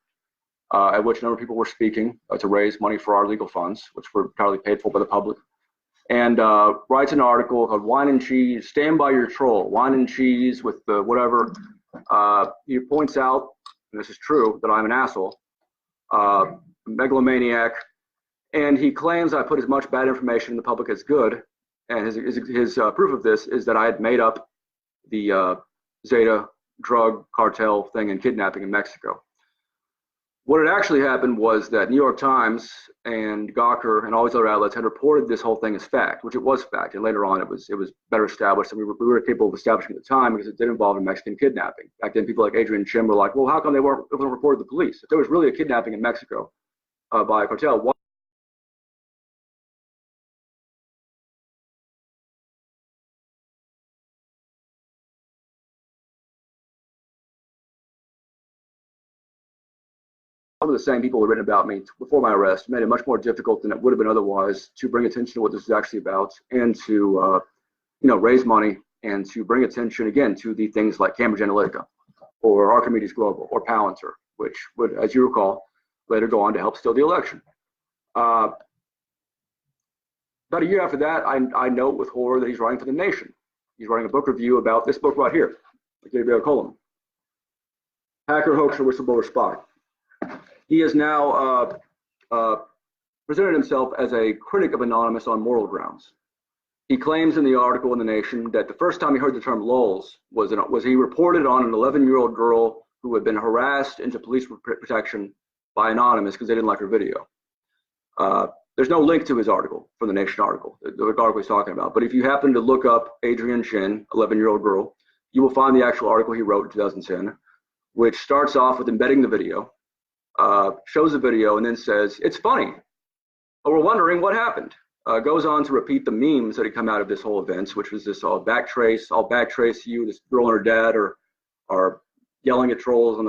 at which a number of people were speaking to raise money for our legal funds, which were entirely paid for by the public, and writes an article called Wine and Cheese, Stand by Your Troll, Wine and Cheese with the whatever. He points out, and this is true, that I'm an asshole, megalomaniac, and he claims I put as much bad information in the public as good, and his proof of this is that I had made up the Zeta drug cartel thing and kidnapping in Mexico. What had actually happened was that New York Times and Gawker and all these other outlets had reported this whole thing as fact, which it was fact, and later on it was better established, and we were capable of establishing at the time because it did involve a Mexican kidnapping. Back then, people like Adrian Shin were like, well, how come they weren't reported to the police? If there was really a kidnapping in Mexico by a cartel, why? Some of the same people who had written about me before my arrest made it much more difficult than it would have been otherwise to bring attention to what this is actually about and to raise money and to bring attention again to the things like Cambridge Analytica or Archimedes Global or Palantir, which would, as you recall, later go on to help steal the election. About a year after that, I note with horror that he's writing for The Nation. He's writing a book review about this book right here, the Gabriel Colum, Hacker, Hoaxer, Whistleblower, Spy. He has now presented himself as a critic of Anonymous on moral grounds. He claims in the article in The Nation that the first time he heard the term lols was he reported on an 11-year-old girl who had been harassed into police protection by Anonymous because they didn't like her video. There's no link to his article from The Nation article, the article he's talking about. But if you happen to look up Adrienne Chin, 11-year-old girl, you will find the actual article he wrote in 2010, which starts off with embedding the video, shows the video, and then says, "It's funny. Oh, we're wondering what happened." Goes on to repeat the memes that had come out of this whole event, which was this I'll backtrace you, this girl and her dad are yelling at trolls on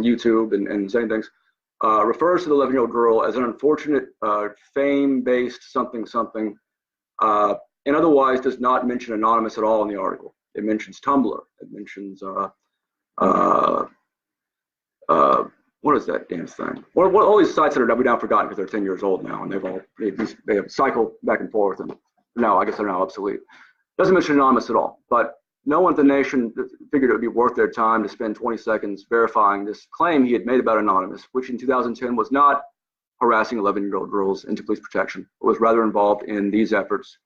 YouTube and saying things. Refers to the 11-year-old girl as an unfortunate fame-based something, and otherwise does not mention Anonymous at all in the article. It mentions Tumblr. It mentions what is that damn thing? All these sites that are now forgotten because they're 10 years old now, and they have cycled back and forth, and now I guess they're now obsolete. Doesn't mention Anonymous at all, but no one at The Nation figured it would be worth their time to spend 20 seconds verifying this claim he had made about Anonymous, which in 2010 was not harassing 11-year-old girls into police protection, but was rather involved in these efforts,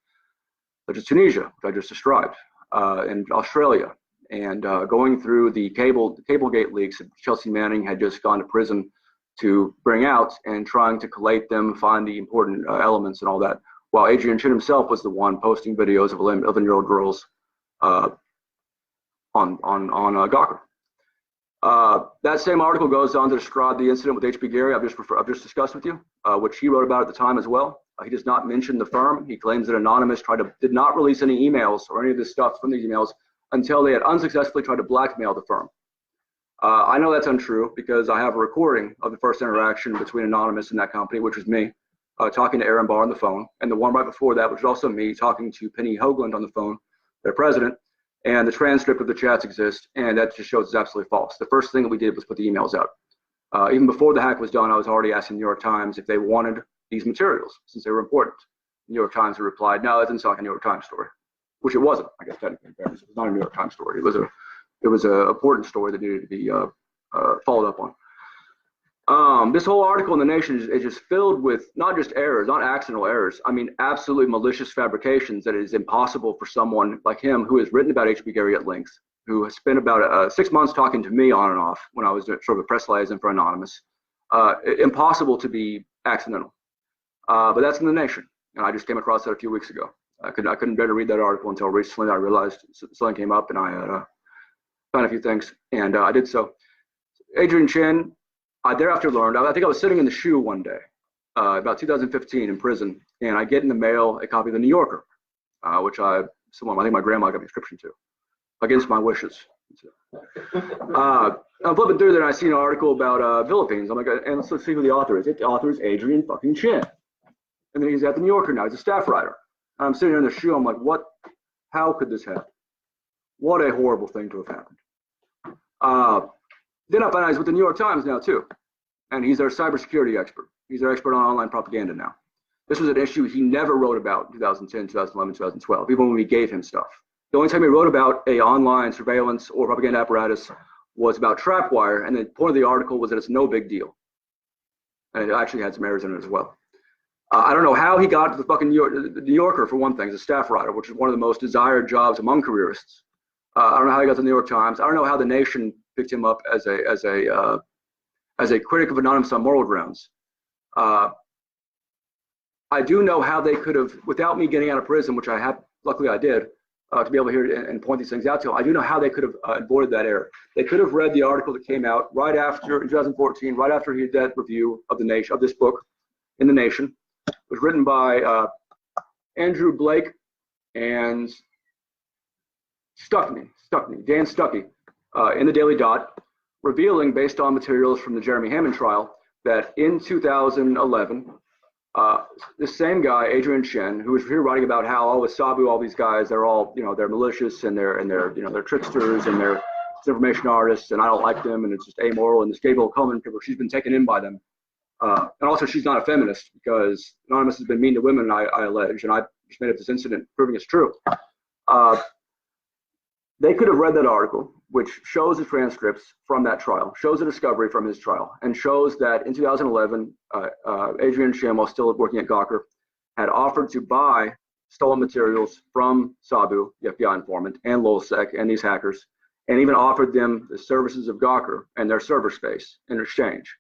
such as Tunisia, which I just described, and Australia, and going through the Cablegate leaks that Chelsea Manning had just gone to prison to bring out, and trying to collate them, find the important elements and all that, while Adrienne Chin himself was the one posting videos of 11-year-old girls on Gawker. That same article goes on to describe the incident with H.B. Gary I've just discussed with you, which he wrote about at the time as well. He does not mention the firm. He claims that Anonymous did not release any emails or any of this stuff from these emails until they had unsuccessfully tried to blackmail the firm. I know that's untrue because I have a recording of the first interaction between Anonymous and that company, which was me talking to Aaron Barr on the phone, and the one right before that, which was also me talking to Penny Hoagland on the phone, their president, and the transcript of the chats exist, and that just shows it's absolutely false. The first thing that we did was put the emails out. Even before the hack was done, I was already asking the New York Times if they wanted these materials, since they were important. The New York Times replied, "No, it doesn't sound like a New York Times story," which it wasn't, I guess, technically. It was not a New York Times story. It was an important story that needed to be followed up on. This whole article in The Nation is just filled with not just errors, not accidental errors. I mean, absolutely malicious fabrications that it is impossible for someone like him, who has written about H.B. Gary at length, who has spent about 6 months talking to me on and off when I was sort of a press liaison for Anonymous, impossible to be accidental. But that's in The Nation, and I just came across that a few weeks ago. I couldn't bear to read that article until recently. I realized something came up, and I had found a few things, and I did so. Adrienne Chin, I thereafter learned, I think I was sitting in the shoe one day, about 2015 in prison, and I get in the mail a copy of The New Yorker, which I think my grandma got me a subscription to, against my wishes. I'm flipping through there and I see an article about Philippines. I'm like, and let's see who the author is. The author is Adrienne fucking Chin. And then he's at The New Yorker now. He's a staff writer. And I'm sitting there in the shoe. I'm like, how could this happen? What a horrible thing to have happened. Then I find out he's with The New York Times now too. And he's their cybersecurity expert. He's their expert on online propaganda now. This was an issue he never wrote about in 2010, 2011, 2012, even when we gave him stuff. The only time he wrote about a online surveillance or propaganda apparatus was about Trapwire, and the point of the article was that it's no big deal. And it actually had some errors in it as well. I don't know how he got to the fucking New Yorker, for one thing, as a staff writer, which is one of the most desired jobs among careerists. I don't know how he got to the New York Times. I don't know how The Nation picked him up as a critic of Anonymous on moral grounds. I do know how they could have, without me getting out of prison, which luckily I did, to be able to hear and point these things out to him. I do know how they could have avoided that error. They could have read the article that came out right after, in 2014, right after he did that review of The Nation, of this book in The Nation. It was written by Andrew Blake and Dan Stuckey, in the Daily Dot, revealing, based on materials from the Jeremy Hammond trial, that in 2011, this same guy, Adrienne Chin, who was here writing about how Sabu, all these guys, they're all, they're malicious and they're tricksters and they're disinformation artists, and I don't like them, and it's just amoral. And this Gabriel Coleman, she's been taken in by them, and also she's not a feminist because Anonymous has been mean to women, I allege, and I just made up this incident proving it's true. They could have read that article, which shows the transcripts from that trial, shows the discovery from his trial, and shows that in 2011, Adrian Chen, while still working at Gawker, had offered to buy stolen materials from Sabu, the FBI informant, and Lulsec, and these hackers, and even offered them the services of Gawker and their server space in exchange.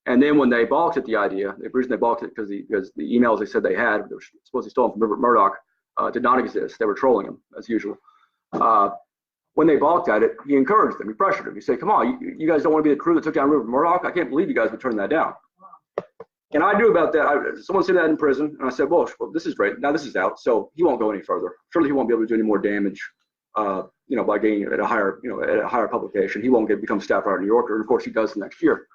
And then when they balked at the idea, the reason they balked it because the emails they said they had, they were supposedly stolen from Rupert Murdoch, did not exist. They were trolling him, as usual. When they balked at it, he encouraged them. He pressured them. He said, come on, you guys don't want to be the crew that took down Rupert Murdoch? I can't believe you guys would turn that down. And I knew about that. Someone said that in prison, and I said, well, this is great. Now this is out, so he won't go any further. Surely he won't be able to do any more damage, by getting at a higher publication. He won't become staff writer at New Yorker, and of course he does the next year,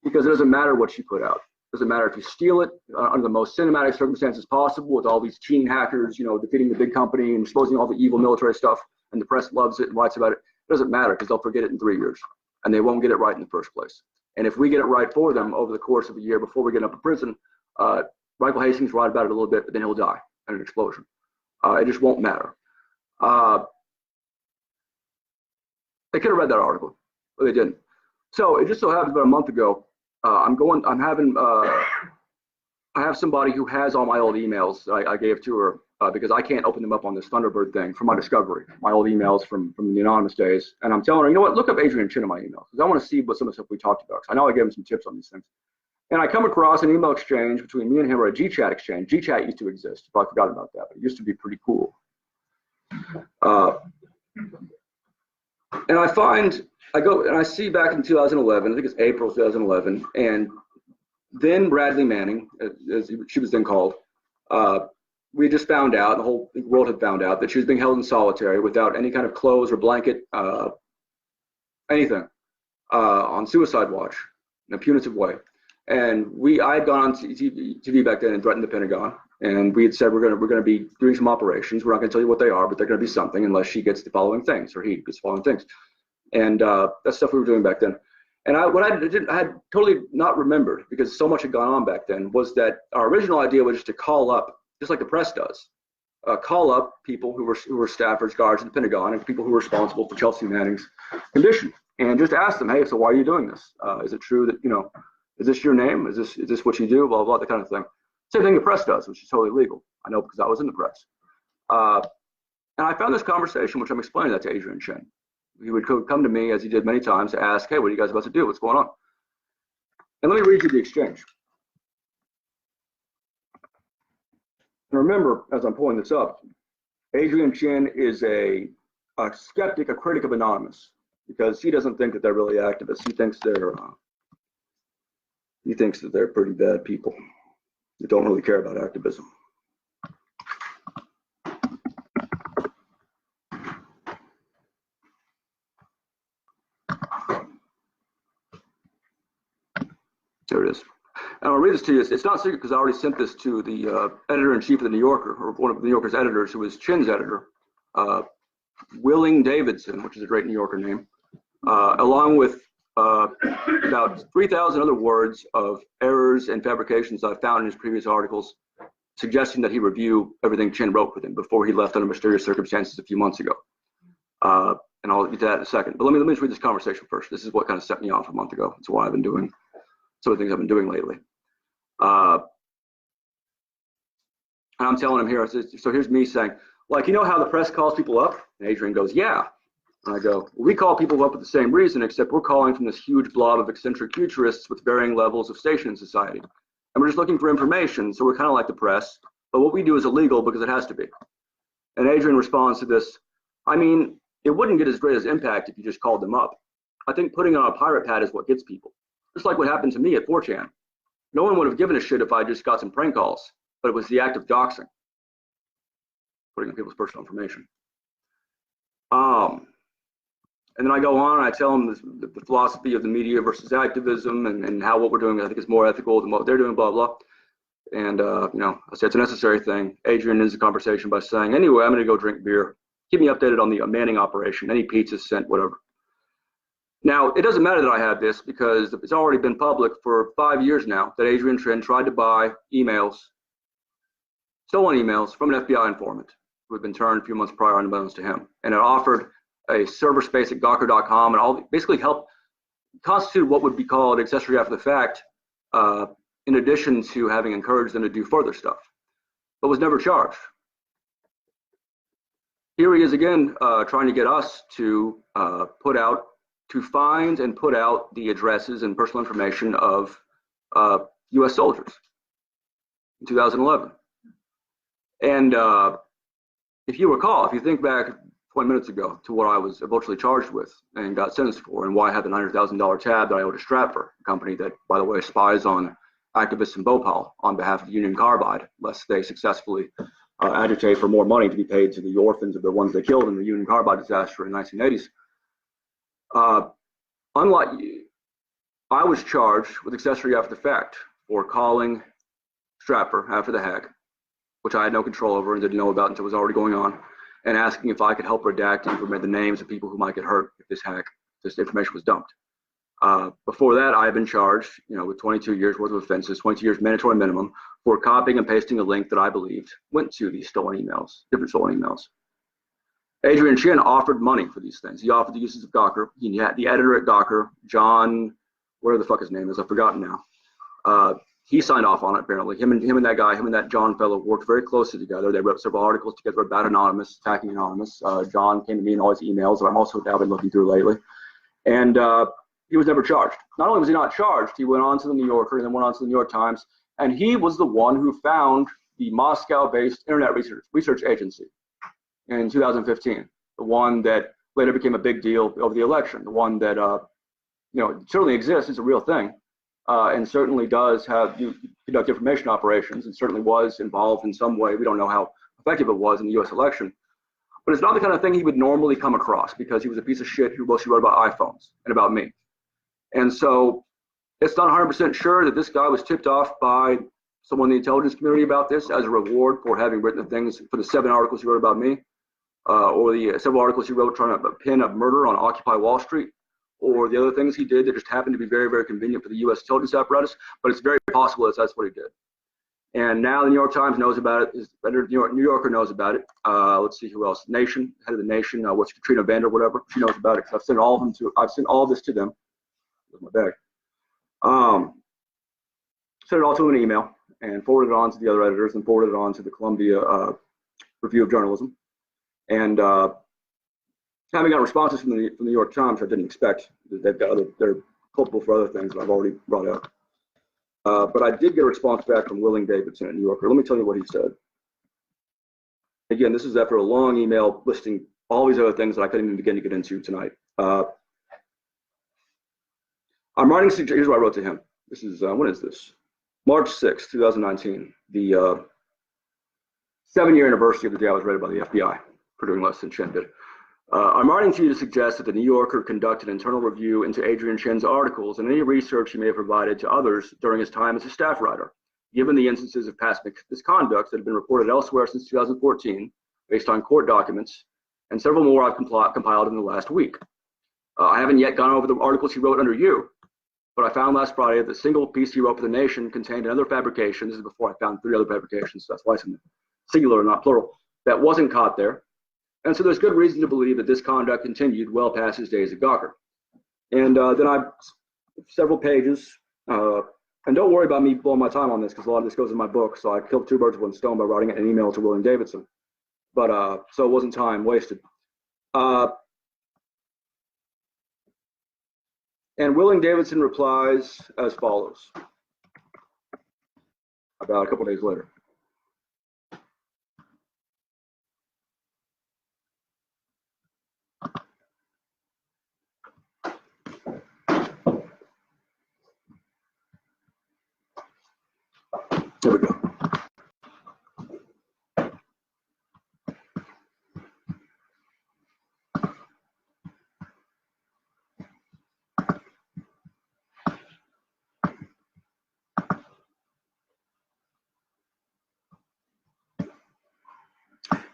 because it doesn't matter what you put out. It doesn't matter if you steal it under the most cinematic circumstances possible, with all these teen hackers, defeating the big company and exposing all the evil military stuff, and the press loves it and writes about it. It doesn't matter, because they'll forget it in 3 years, and they won't get it right in the first place. And if we get it right for them over the course of a year before we get up to prison, Michael Hastings will write about it a little bit, but then he'll die in an explosion. It just won't matter. They could have read that article, but they didn't. So it just so happens about a month ago, I have somebody who has all my old emails I gave to her because I can't open them up on this Thunderbird thing from my discovery, my old emails from the anonymous days. And I'm telling her, you know what, look up Adrian Chen in my emails, because I want to see what some of the stuff we talked about. Because I know I gave him some tips on these things. And I come across an email exchange between me and him, or a GChat exchange. GChat used to exist. I forgot about that, but it used to be pretty cool. And I go and I see back in 2011, I think it's April 2011, and then Bradley Manning, as she was then called, we just found out, the whole world had found out, that she was being held in solitary without any kind of clothes or blanket, anything, on suicide watch in a punitive way. And I had gone on TV back then and threatened the Pentagon, and we had said we're going to be doing some operations. We're not going to tell you what they are, but they're going to be something unless she gets the following things, or he gets the following things. And that's stuff we were doing back then. And I had totally not remembered, because so much had gone on back then, was that our original idea was just to call up, just like the press does, call up people who were staffers, guards at the Pentagon, and people who were responsible for Chelsea Manning's condition, and just ask them, hey, so why are you doing this? Is it true that, is this your name? Is this what you do? Blah, blah, that kind of thing. Same thing the press does, which is totally legal. I know, because I was in the press. And I found this conversation, which I'm explaining that to Adrian Chen. He would come to me, as he did many times, to ask, hey, what are you guys about to do? What's going on? And let me read you the exchange. And remember, as I'm pulling this up, Adrian Chen is a skeptic, a critic of Anonymous, because he doesn't think that they're really activists. He thinks that they're pretty bad people that don't really care about activism. There it is. And I'll read this to you. It's not secret, because I already sent this to the editor-in-chief of the New Yorker, or one of the New Yorker's editors, who was Chen's editor, Willing Davidson, which is a great New Yorker name, along with about 3,000 other words of errors and fabrications I found in his previous articles, suggesting that he review everything Chen wrote with him before he left under mysterious circumstances a few months ago. And I'll get to that in a second. But let me just read this conversation first. This is what kind of set me off a month ago. It's why I've been doing some of the things I've been doing lately. And I'm telling him here, so here's me saying, like, you know how the press calls people up? And Adrian goes, yeah. And I go, well, we call people up for the same reason, except we're calling from this huge blob of eccentric futurists with varying levels of station in society. And we're just looking for information, so we're kind of like the press, but what we do is illegal because it has to be. And Adrian responds to this, I mean, it wouldn't get as great as impact if you just called them up. I think putting on a pirate pad is what gets people. Just like what happened to me at 4chan. No one would have given a shit if I just got some prank calls, but it was the act of doxing, putting on people's personal information. And then I go on and I tell them the philosophy of the media versus activism, and how what we're doing I think is more ethical than what they're doing, blah, blah. And, I say it's a necessary thing. Adrian ends the conversation by saying, anyway, I'm going to go drink beer. Keep me updated on the Manning operation, any pizzas sent, whatever. Now, it doesn't matter that I have this, because it's already been public for 5 years now that Adrian Chen tried to buy emails stolen emails from an FBI informant who had been turned a few months prior unbeknownst to him, and it offered a server space at Gawker.com and all basically helped constitute what would be called accessory after the fact, in addition to having encouraged them to do further stuff, but was never charged. Here he is again, trying to get us to find and put out the addresses and personal information of U.S. soldiers in 2011. And if you recall, if you think back 20 minutes ago to what I was eventually charged with and got sentenced for, and why I had the $900,000 tab that I owed to Stratfor, a company that, by the way, spies on activists in Bhopal on behalf of Union Carbide, lest they successfully agitate for more money to be paid to the orphans of the ones they killed in the Union Carbide disaster in the 1980s. Unlike I was charged with accessory after the fact for calling Stratfor after the hack, which I had no control over and didn't know about until it was already going on, and asking if I could help redact and informate the names of people who might get hurt if this information was dumped. Before that, I had been charged, with 22 years worth of offenses, 22 years mandatory minimum, for copying and pasting a link that I believed went to these stolen emails, different stolen emails. Adrian Chin offered money for these things. He offered the uses of Gawker. He had the editor at Gawker, John, whatever the fuck his name is, I've forgotten now. He signed off on it, apparently. Him and that John fellow worked very closely together. They wrote several articles together about Anonymous, attacking Anonymous. John came to me in all his emails that I'm also now been looking through lately. And he was never charged. Not only was he not charged, he went on to the New Yorker and then went on to the New York Times. And he was the one who found the Moscow-based Internet Research Agency in 2015, the one that later became a big deal over the election, the one that certainly exists, it's a real thing, and certainly does conduct information operations, and certainly was involved in some way. We don't know how effective it was in the U.S. election, but it's not the kind of thing he would normally come across because he was a piece of shit who mostly wrote about iPhones and about me. And so it's not 100% sure that this guy was tipped off by someone in the intelligence community about this as a reward for having written the things for the 7 articles he wrote about me, or the several articles he wrote trying to pin a murder on Occupy Wall Street, or the other things he did that just happened to be very, very convenient for the U.S. intelligence apparatus. But it's very possible that that's what he did. And now the New York Times knows about it. His New Yorker knows about it. Let's see who else. Nation, head of the Nation. What's Katrina Vander, whatever. She knows about it. I've sent all this to them. With my bag. Sent it all to an email and forwarded it on to the other editors and forwarded it on to the Columbia Review of Journalism. And having got responses from the New York Times, I didn't expect. They're culpable for other things that I've already brought up. But I did get a response back from Willing Davidson at New Yorker. Let me tell you what he said. Again, this is after a long email listing all these other things that I couldn't even begin to get into tonight. I'm writing, here's what I wrote to him. This is, when is this? March 6, 2019, the 7-year anniversary of the day I was raided by the FBI for doing less than Chen did. I'm writing to you to suggest that the New Yorker conduct an internal review into Adrian Chen's articles and any research he may have provided to others during his time as a staff writer, given the instances of past misconduct that have been reported elsewhere since 2014, based on court documents, and several more I've compiled in the last week. I haven't yet gone over the articles he wrote under you, but I found last Friday that the single piece he wrote for The Nation contained another fabrication. This is before I found 3 other fabrications, so that's why it's in singular and not plural, that wasn't caught there. And so there's good reason to believe that this conduct continued well past his days at Gawker. And then I, several pages, and don't worry about me blowing my time on this because a lot of this goes in my book, so I killed 2 birds with 1 stone by writing an email to Willing Davidson. But so it wasn't time wasted. And Willing Davidson replies as follows, about a couple days later. Here we go.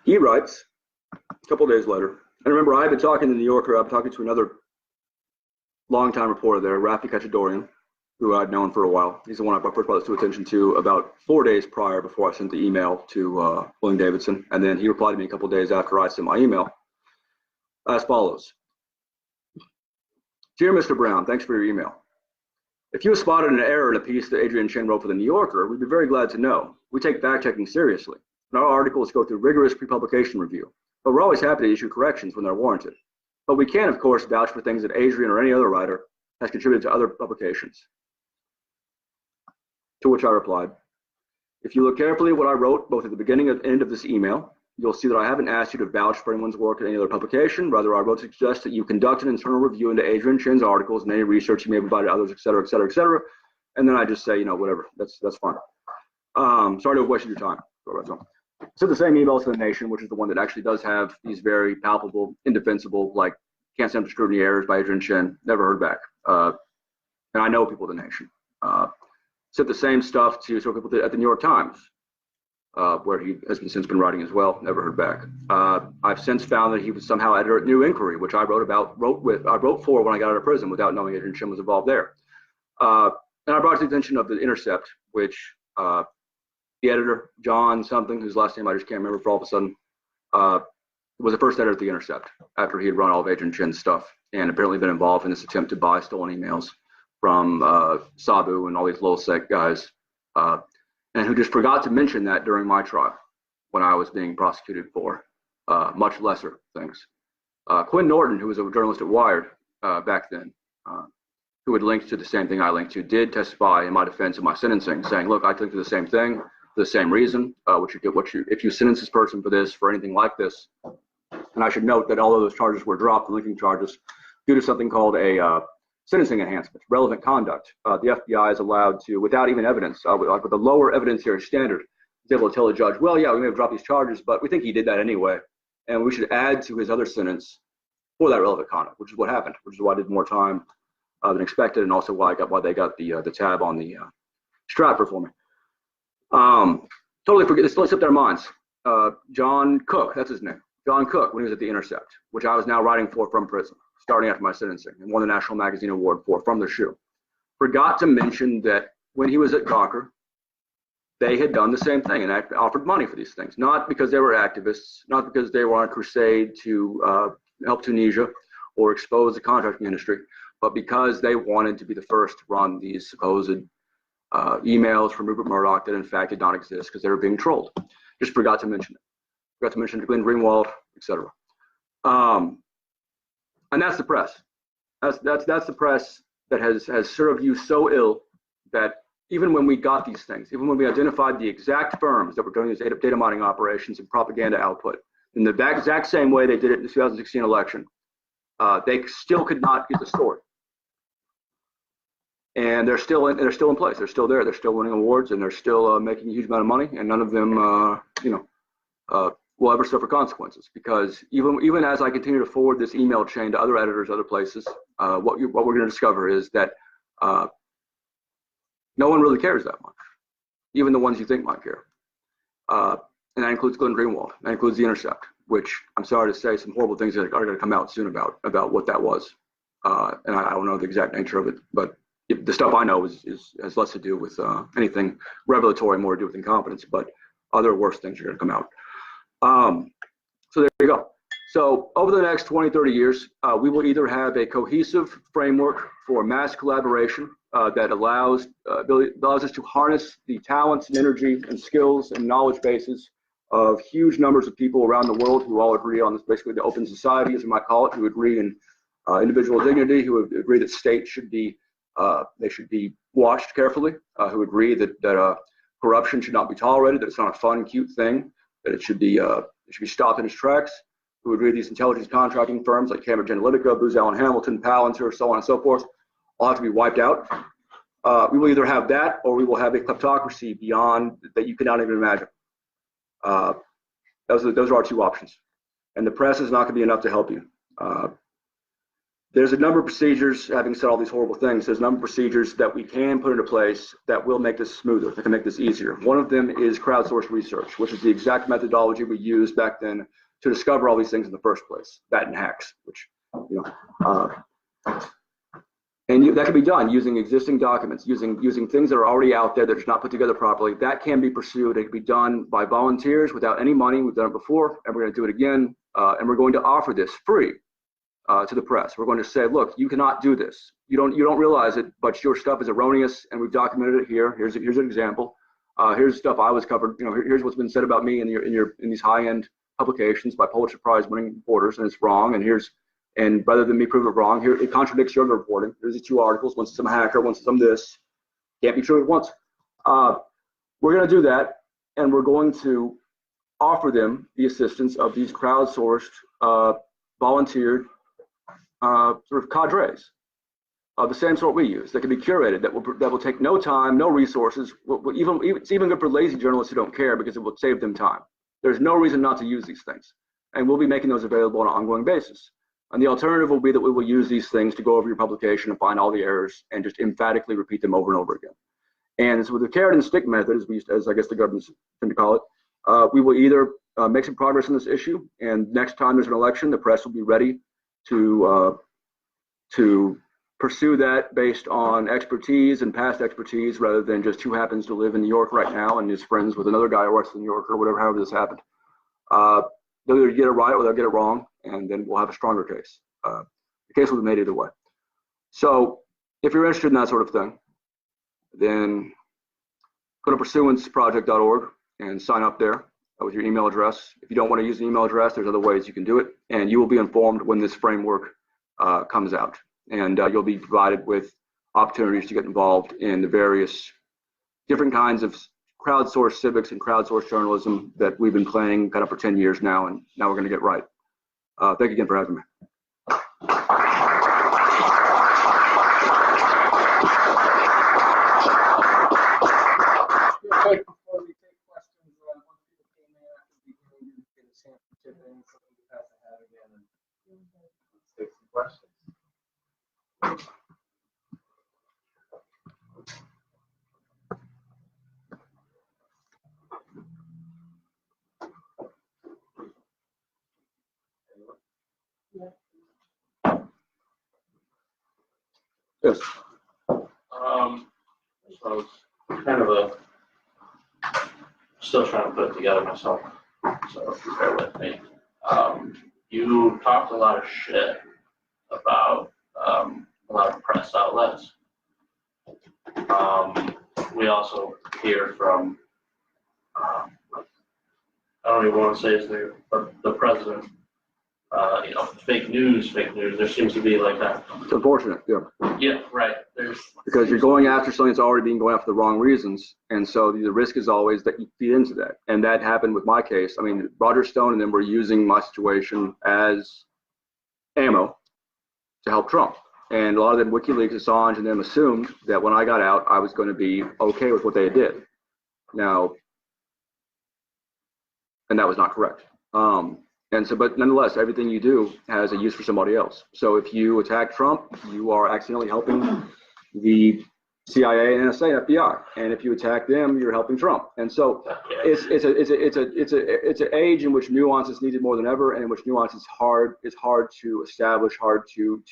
He writes a couple days later, and remember, I've been talking to the New Yorker, I've been talking to another longtime reporter there, Rafi Kachadorian, who I'd known for a while. He's the one I first brought this to attention to about 4 days prior before I sent the email to William Davidson. And then he replied to me a couple of days after I sent my email as follows. Dear Mr. Brown, thanks for your email. If you have spotted an error in a piece that Adrian Chen wrote for the New Yorker, we'd be very glad to know. We take fact-checking seriously, and our articles go through rigorous pre-publication review, but we're always happy to issue corrections when they're warranted. But we can, of course, vouch for things that Adrian or any other writer has contributed to other publications. To which I replied, if you look carefully at what I wrote, both at the beginning and end of this email, you'll see that I haven't asked you to vouch for anyone's work in any other publication. Rather, I wrote to suggest that you conduct an internal review into Adrian Chen's articles and any research you may have provided others, et cetera, et cetera, et cetera. And then I just say, you know, whatever, that's fine. Sorry to have wasted your time. Sent the same email to the Nation, which is the one that actually does have these very palpable, indefensible, like can't stand up to scrutiny errors by Adrian Chen. Never heard back. And I know people at the Nation. Sent the same stuff to several people at the New York Times, where he has since been writing as well. Never heard back. I've since found that he was somehow editor at New Inquiry, which I wrote for when I got out of prison without knowing Adrian Chen was involved there. And I brought to the attention of the Intercept, which the editor, John something, whose last name I just can't remember for all of a sudden, was the first editor at the Intercept after he had run all of Adrian Chen's stuff and apparently been involved in this attempt to buy stolen emails from Sabu and all these little sec guys, and who just forgot to mention that during my trial when I was being prosecuted for much lesser things. Quinn Norton, who was a journalist at Wired back then, who had linked to the same thing I linked to, did testify in my defense in my sentencing, saying, look, I linked to the same thing for the same reason, if you sentence this person for this, for anything like this. And I should note that although those charges were dropped, the linking charges, due to something called a sentencing enhancement, relevant conduct, the FBI is allowed to, without even evidence, with a lower evidentiary standard, is able to tell the judge, well, yeah, we may have dropped these charges, but we think he did that anyway, and we should add to his other sentence for that relevant conduct, which is what happened, which is why I did more time than expected, and also why they got the tab on the strapper for me. Totally forget, it slipped their minds. John Cook, that's his name. John Cook, when he was at the Intercept, which I was now writing for from prison, starting after my sentencing, and won the National Magazine Award for From the Shoe. Forgot to mention that when he was at Gawker, they had done the same thing and offered money for these things, not because they were activists, not because they were on a crusade to help Tunisia or expose the contracting industry, but because they wanted to be the first to run these supposed emails from Rupert Murdoch that in fact did not exist because they were being trolled. Just forgot to mention it. Forgot to mention Glenn Greenwald, etc. And that's the press. That's the press that has served you so ill that even when we got these things, even when we identified the exact firms that were doing these data mining operations and propaganda output, in the exact same way they did it in the 2016 election, they still could not get the story. And they're still in place. They're still there. They're still winning awards, and they're still making a huge amount of money. And none of them, will ever suffer consequences, because even as I continue to forward this email chain to other editors, other places, what we're going to discover is that no one really cares that much, even the ones you think might care. And that includes Glenn Greenwald. That includes the Intercept, which I'm sorry to say, some horrible things that are going to come out soon about what that was. And I don't know the exact nature of it, but the stuff I know has less to do with anything revelatory, more to do with incompetence, but other worse things are going to come out. So there you go. So over the next 20, 30 years, we will either have a cohesive framework for mass collaboration that allows us to harness the talents and energy and skills and knowledge bases of huge numbers of people around the world who all agree on this, basically the open society, as we might call it, who agree in individual dignity, who agree that states should be watched carefully, who agree that corruption should not be tolerated, that it's not a fun, cute thing, that it should be stopped in its tracks, who agree these intelligence contracting firms like Cambridge Analytica, Booz Allen Hamilton, Palantir, so on and so forth, all have to be wiped out. We will either have that, or we will have a kleptocracy beyond that you cannot even imagine. Those are our two options. And the press is not going to be enough to help you. There's a number of procedures, having said all these horrible things, there's a number of procedures that we can put into place that will make this smoother, that can make this easier. One of them is crowdsourced research, which is the exact methodology we used back then to discover all these things in the first place, that and hacks, which, And that can be done using existing documents, using things that are already out there that are not put together properly. That can be pursued. It can be done by volunteers without any money. We've done it before, and we're going to do it again. And we're going to offer this free to the press. We're going to say, look, you cannot do this. You don't realize it, but your stuff is erroneous, and we've documented it here. Here's an example. Here's stuff I was covered. Here's what's been said about me in these high-end publications by Pulitzer Prize-winning reporters, and it's wrong. And rather than me prove it wrong, here it contradicts your reporting. Here's the two articles. One's some hacker, one's some this. Can't be true at once. We're going to do that, and we're going to offer them the assistance of these crowdsourced, volunteered sort of cadres of the same sort we use, that can be curated, that will take no time, no resources. It's even good for lazy journalists who don't care, because it will save them time. There's no reason not to use these things, and we'll be making those available on an ongoing basis. And the alternative will be that we will use these things to go over your publication and find all the errors and just emphatically repeat them over and over again. And so with the carrot and stick method, as I guess the government's tend to call it, we will either make some progress on this issue, and next time there's an election, the press will be ready to pursue that based on expertise and past expertise, rather than just who happens to live in New York right now and is friends with another guy who works in New York, or whatever, however this happened. They'll either get it right or they'll get it wrong, and then we'll have a stronger case. The case will be made either way. So if you're interested in that sort of thing, then go to pursuanceproject.org and sign up there with your email address. If you don't want to use an email address, there's other ways you can do it, and you will be informed when this framework comes out. And you'll be provided with opportunities to get involved in the various different kinds of crowdsourced civics and crowdsourced journalism that we've been playing kind of for 10 years now, and now we're going to get right. Thank you again for having me. Before we take questions, once people came in after the beginning, you get a chance to chip in, so we can pass the hat again and let's take some questions. Yes. So it's kind of still trying to put it together myself, so bear with me. You talked a lot of shit about a lot of press outlets. We also hear from, I don't even want to say his name, but the president, fake news. There seems to be like that. It's unfortunate, yeah. Yeah, right. Because you're going after something that's already being going after the wrong reasons, and so the risk is always that you feed into that. And that happened with my case. I mean, Roger Stone and them were using my situation as ammo to help Trump. And a lot of them, WikiLeaks, Assange, and them assumed that when I got out, I was going to be okay with what they did. Now, and that was not correct. And so, but nonetheless, everything you do has a use for somebody else. So if you attack Trump, you are accidentally helping the CIA, NSA, FBI, and if you attack them, you're helping Trump. And so, it's an age in which nuance is needed more than ever, and in which nuance is hard to establish, hard to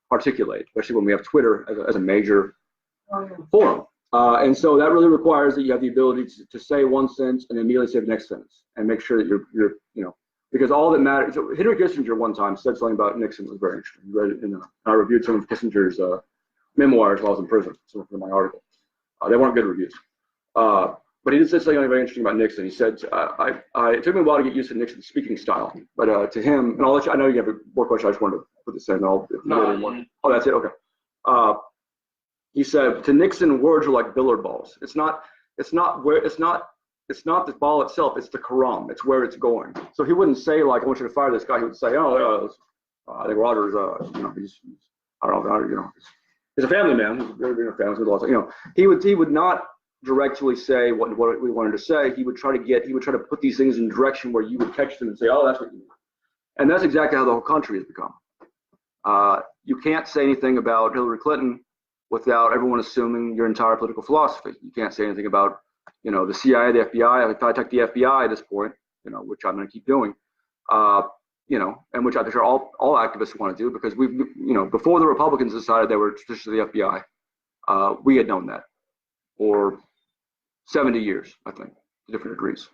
articulate, especially when we have Twitter as a major forum. And so that really requires that you have the ability to say one sentence and immediately say the next sentence, and make sure that you're because all that matters. So Henry Kissinger one time said something about Nixon that was very interesting. You read it I reviewed some of Kissinger's memoirs while I was in prison, so for my article. They weren't good reviews. But he did say something very interesting about Nixon. He said, it took me a while to get used to Nixon's speaking style, but to him, and I'll let you, I know you have more questions, I just wanted to put this in. Oh, that's it, okay. He said, to Nixon, words are like billiard balls. It's not the ball itself, it's the carom, it's where it's going. So he wouldn't say, like, I want you to fire this guy. He would say, I think Roger's, I don't know, he's a family man. He's very big family with lots of, he would not directly say what we wanted to say. He would try to put these things in a direction where you would catch them and say, oh, that's what you mean. And that's exactly how the whole country has become. You can't say anything about Hillary Clinton without everyone assuming your entire political philosophy. You can't say anything about, the CIA, the FBI. If I attack the FBI at this point, which I'm going to keep doing, and which I think all activists want to do, because before the Republicans decided they were suspicious of the FBI, we had known that for 70 years, I think, to different degrees.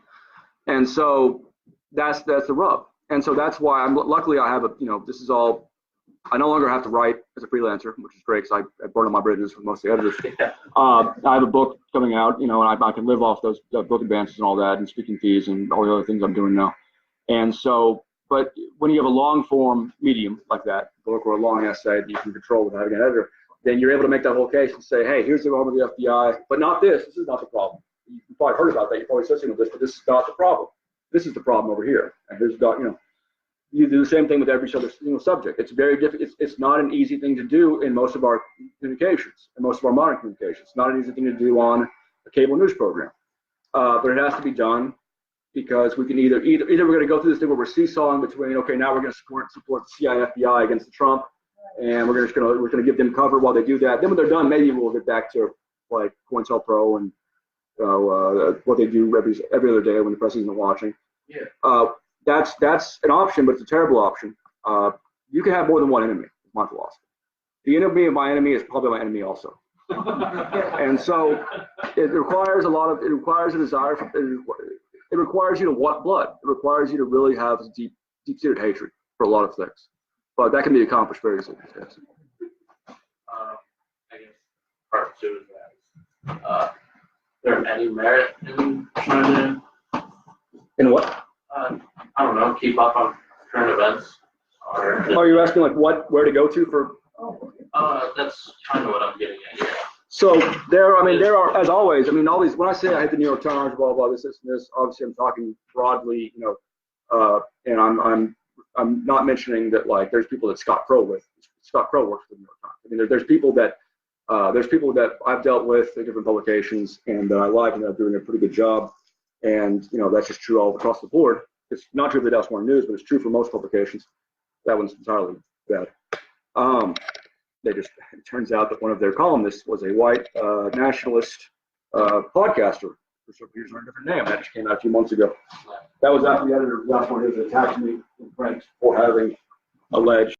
And so that's the rub. And so that's why luckily I have this is all, I no longer have to write as a freelancer, which is great because I burn all my bridges with most of the editors. I have a book coming out, and I can live off those book advances and all that, and speaking fees and all the other things I'm doing now. And so, but when you have a long form medium like that, a book or a long essay that you can control without having an editor, then you're able to make that whole case and say, hey, here's the problem with the FBI, but not this. This is not the problem. You probably heard about that. You probably associated with this, but this is not the problem. This is the problem over here. And here's you do the same thing with every other subject. It's very difficult. It's not an easy thing to do in most of our communications, in most of our modern communications. It's not an easy thing to do on a cable news program, but it has to be done because we can either we're going to go through this thing where we're seesawing between, okay, now we're going to support the CIA and FBI against the Trump, and we're going to give them cover while they do that. Then when they're done, maybe we'll get back to like COINTELPRO and what they do every other day when the press isn't watching. Yeah. That's an option, but it's a terrible option. You can have more than one enemy, is my philosophy. The enemy of my enemy is probably my enemy also. And so it requires a desire it requires you to want blood. It requires you to really have deep-seated hatred for a lot of things. But that can be accomplished very easily. Yes. I guess part two is that there any merit in trying to In what? I don't know, keep up on current events? Are you asking like where to go to for? That's kind of what I'm getting at here. So there are, as always, all these, when I say I hit the New York Times, blah, blah, this, and this, obviously I'm talking broadly, and I'm not mentioning that like there's people that Scott Crow works for the New York Times. There's people that I've dealt with in different publications and that I like and that are doing a pretty good job. And, that's just true all across the board. It's not true for the Dallas Morning News, but it's true for most publications. That one's entirely bad. It turns out that one of their columnists was a white nationalist podcaster. For some reason, a different name. That just came out a few months ago. That was after the editor of Dallas Morning News attacked me in print for having alleged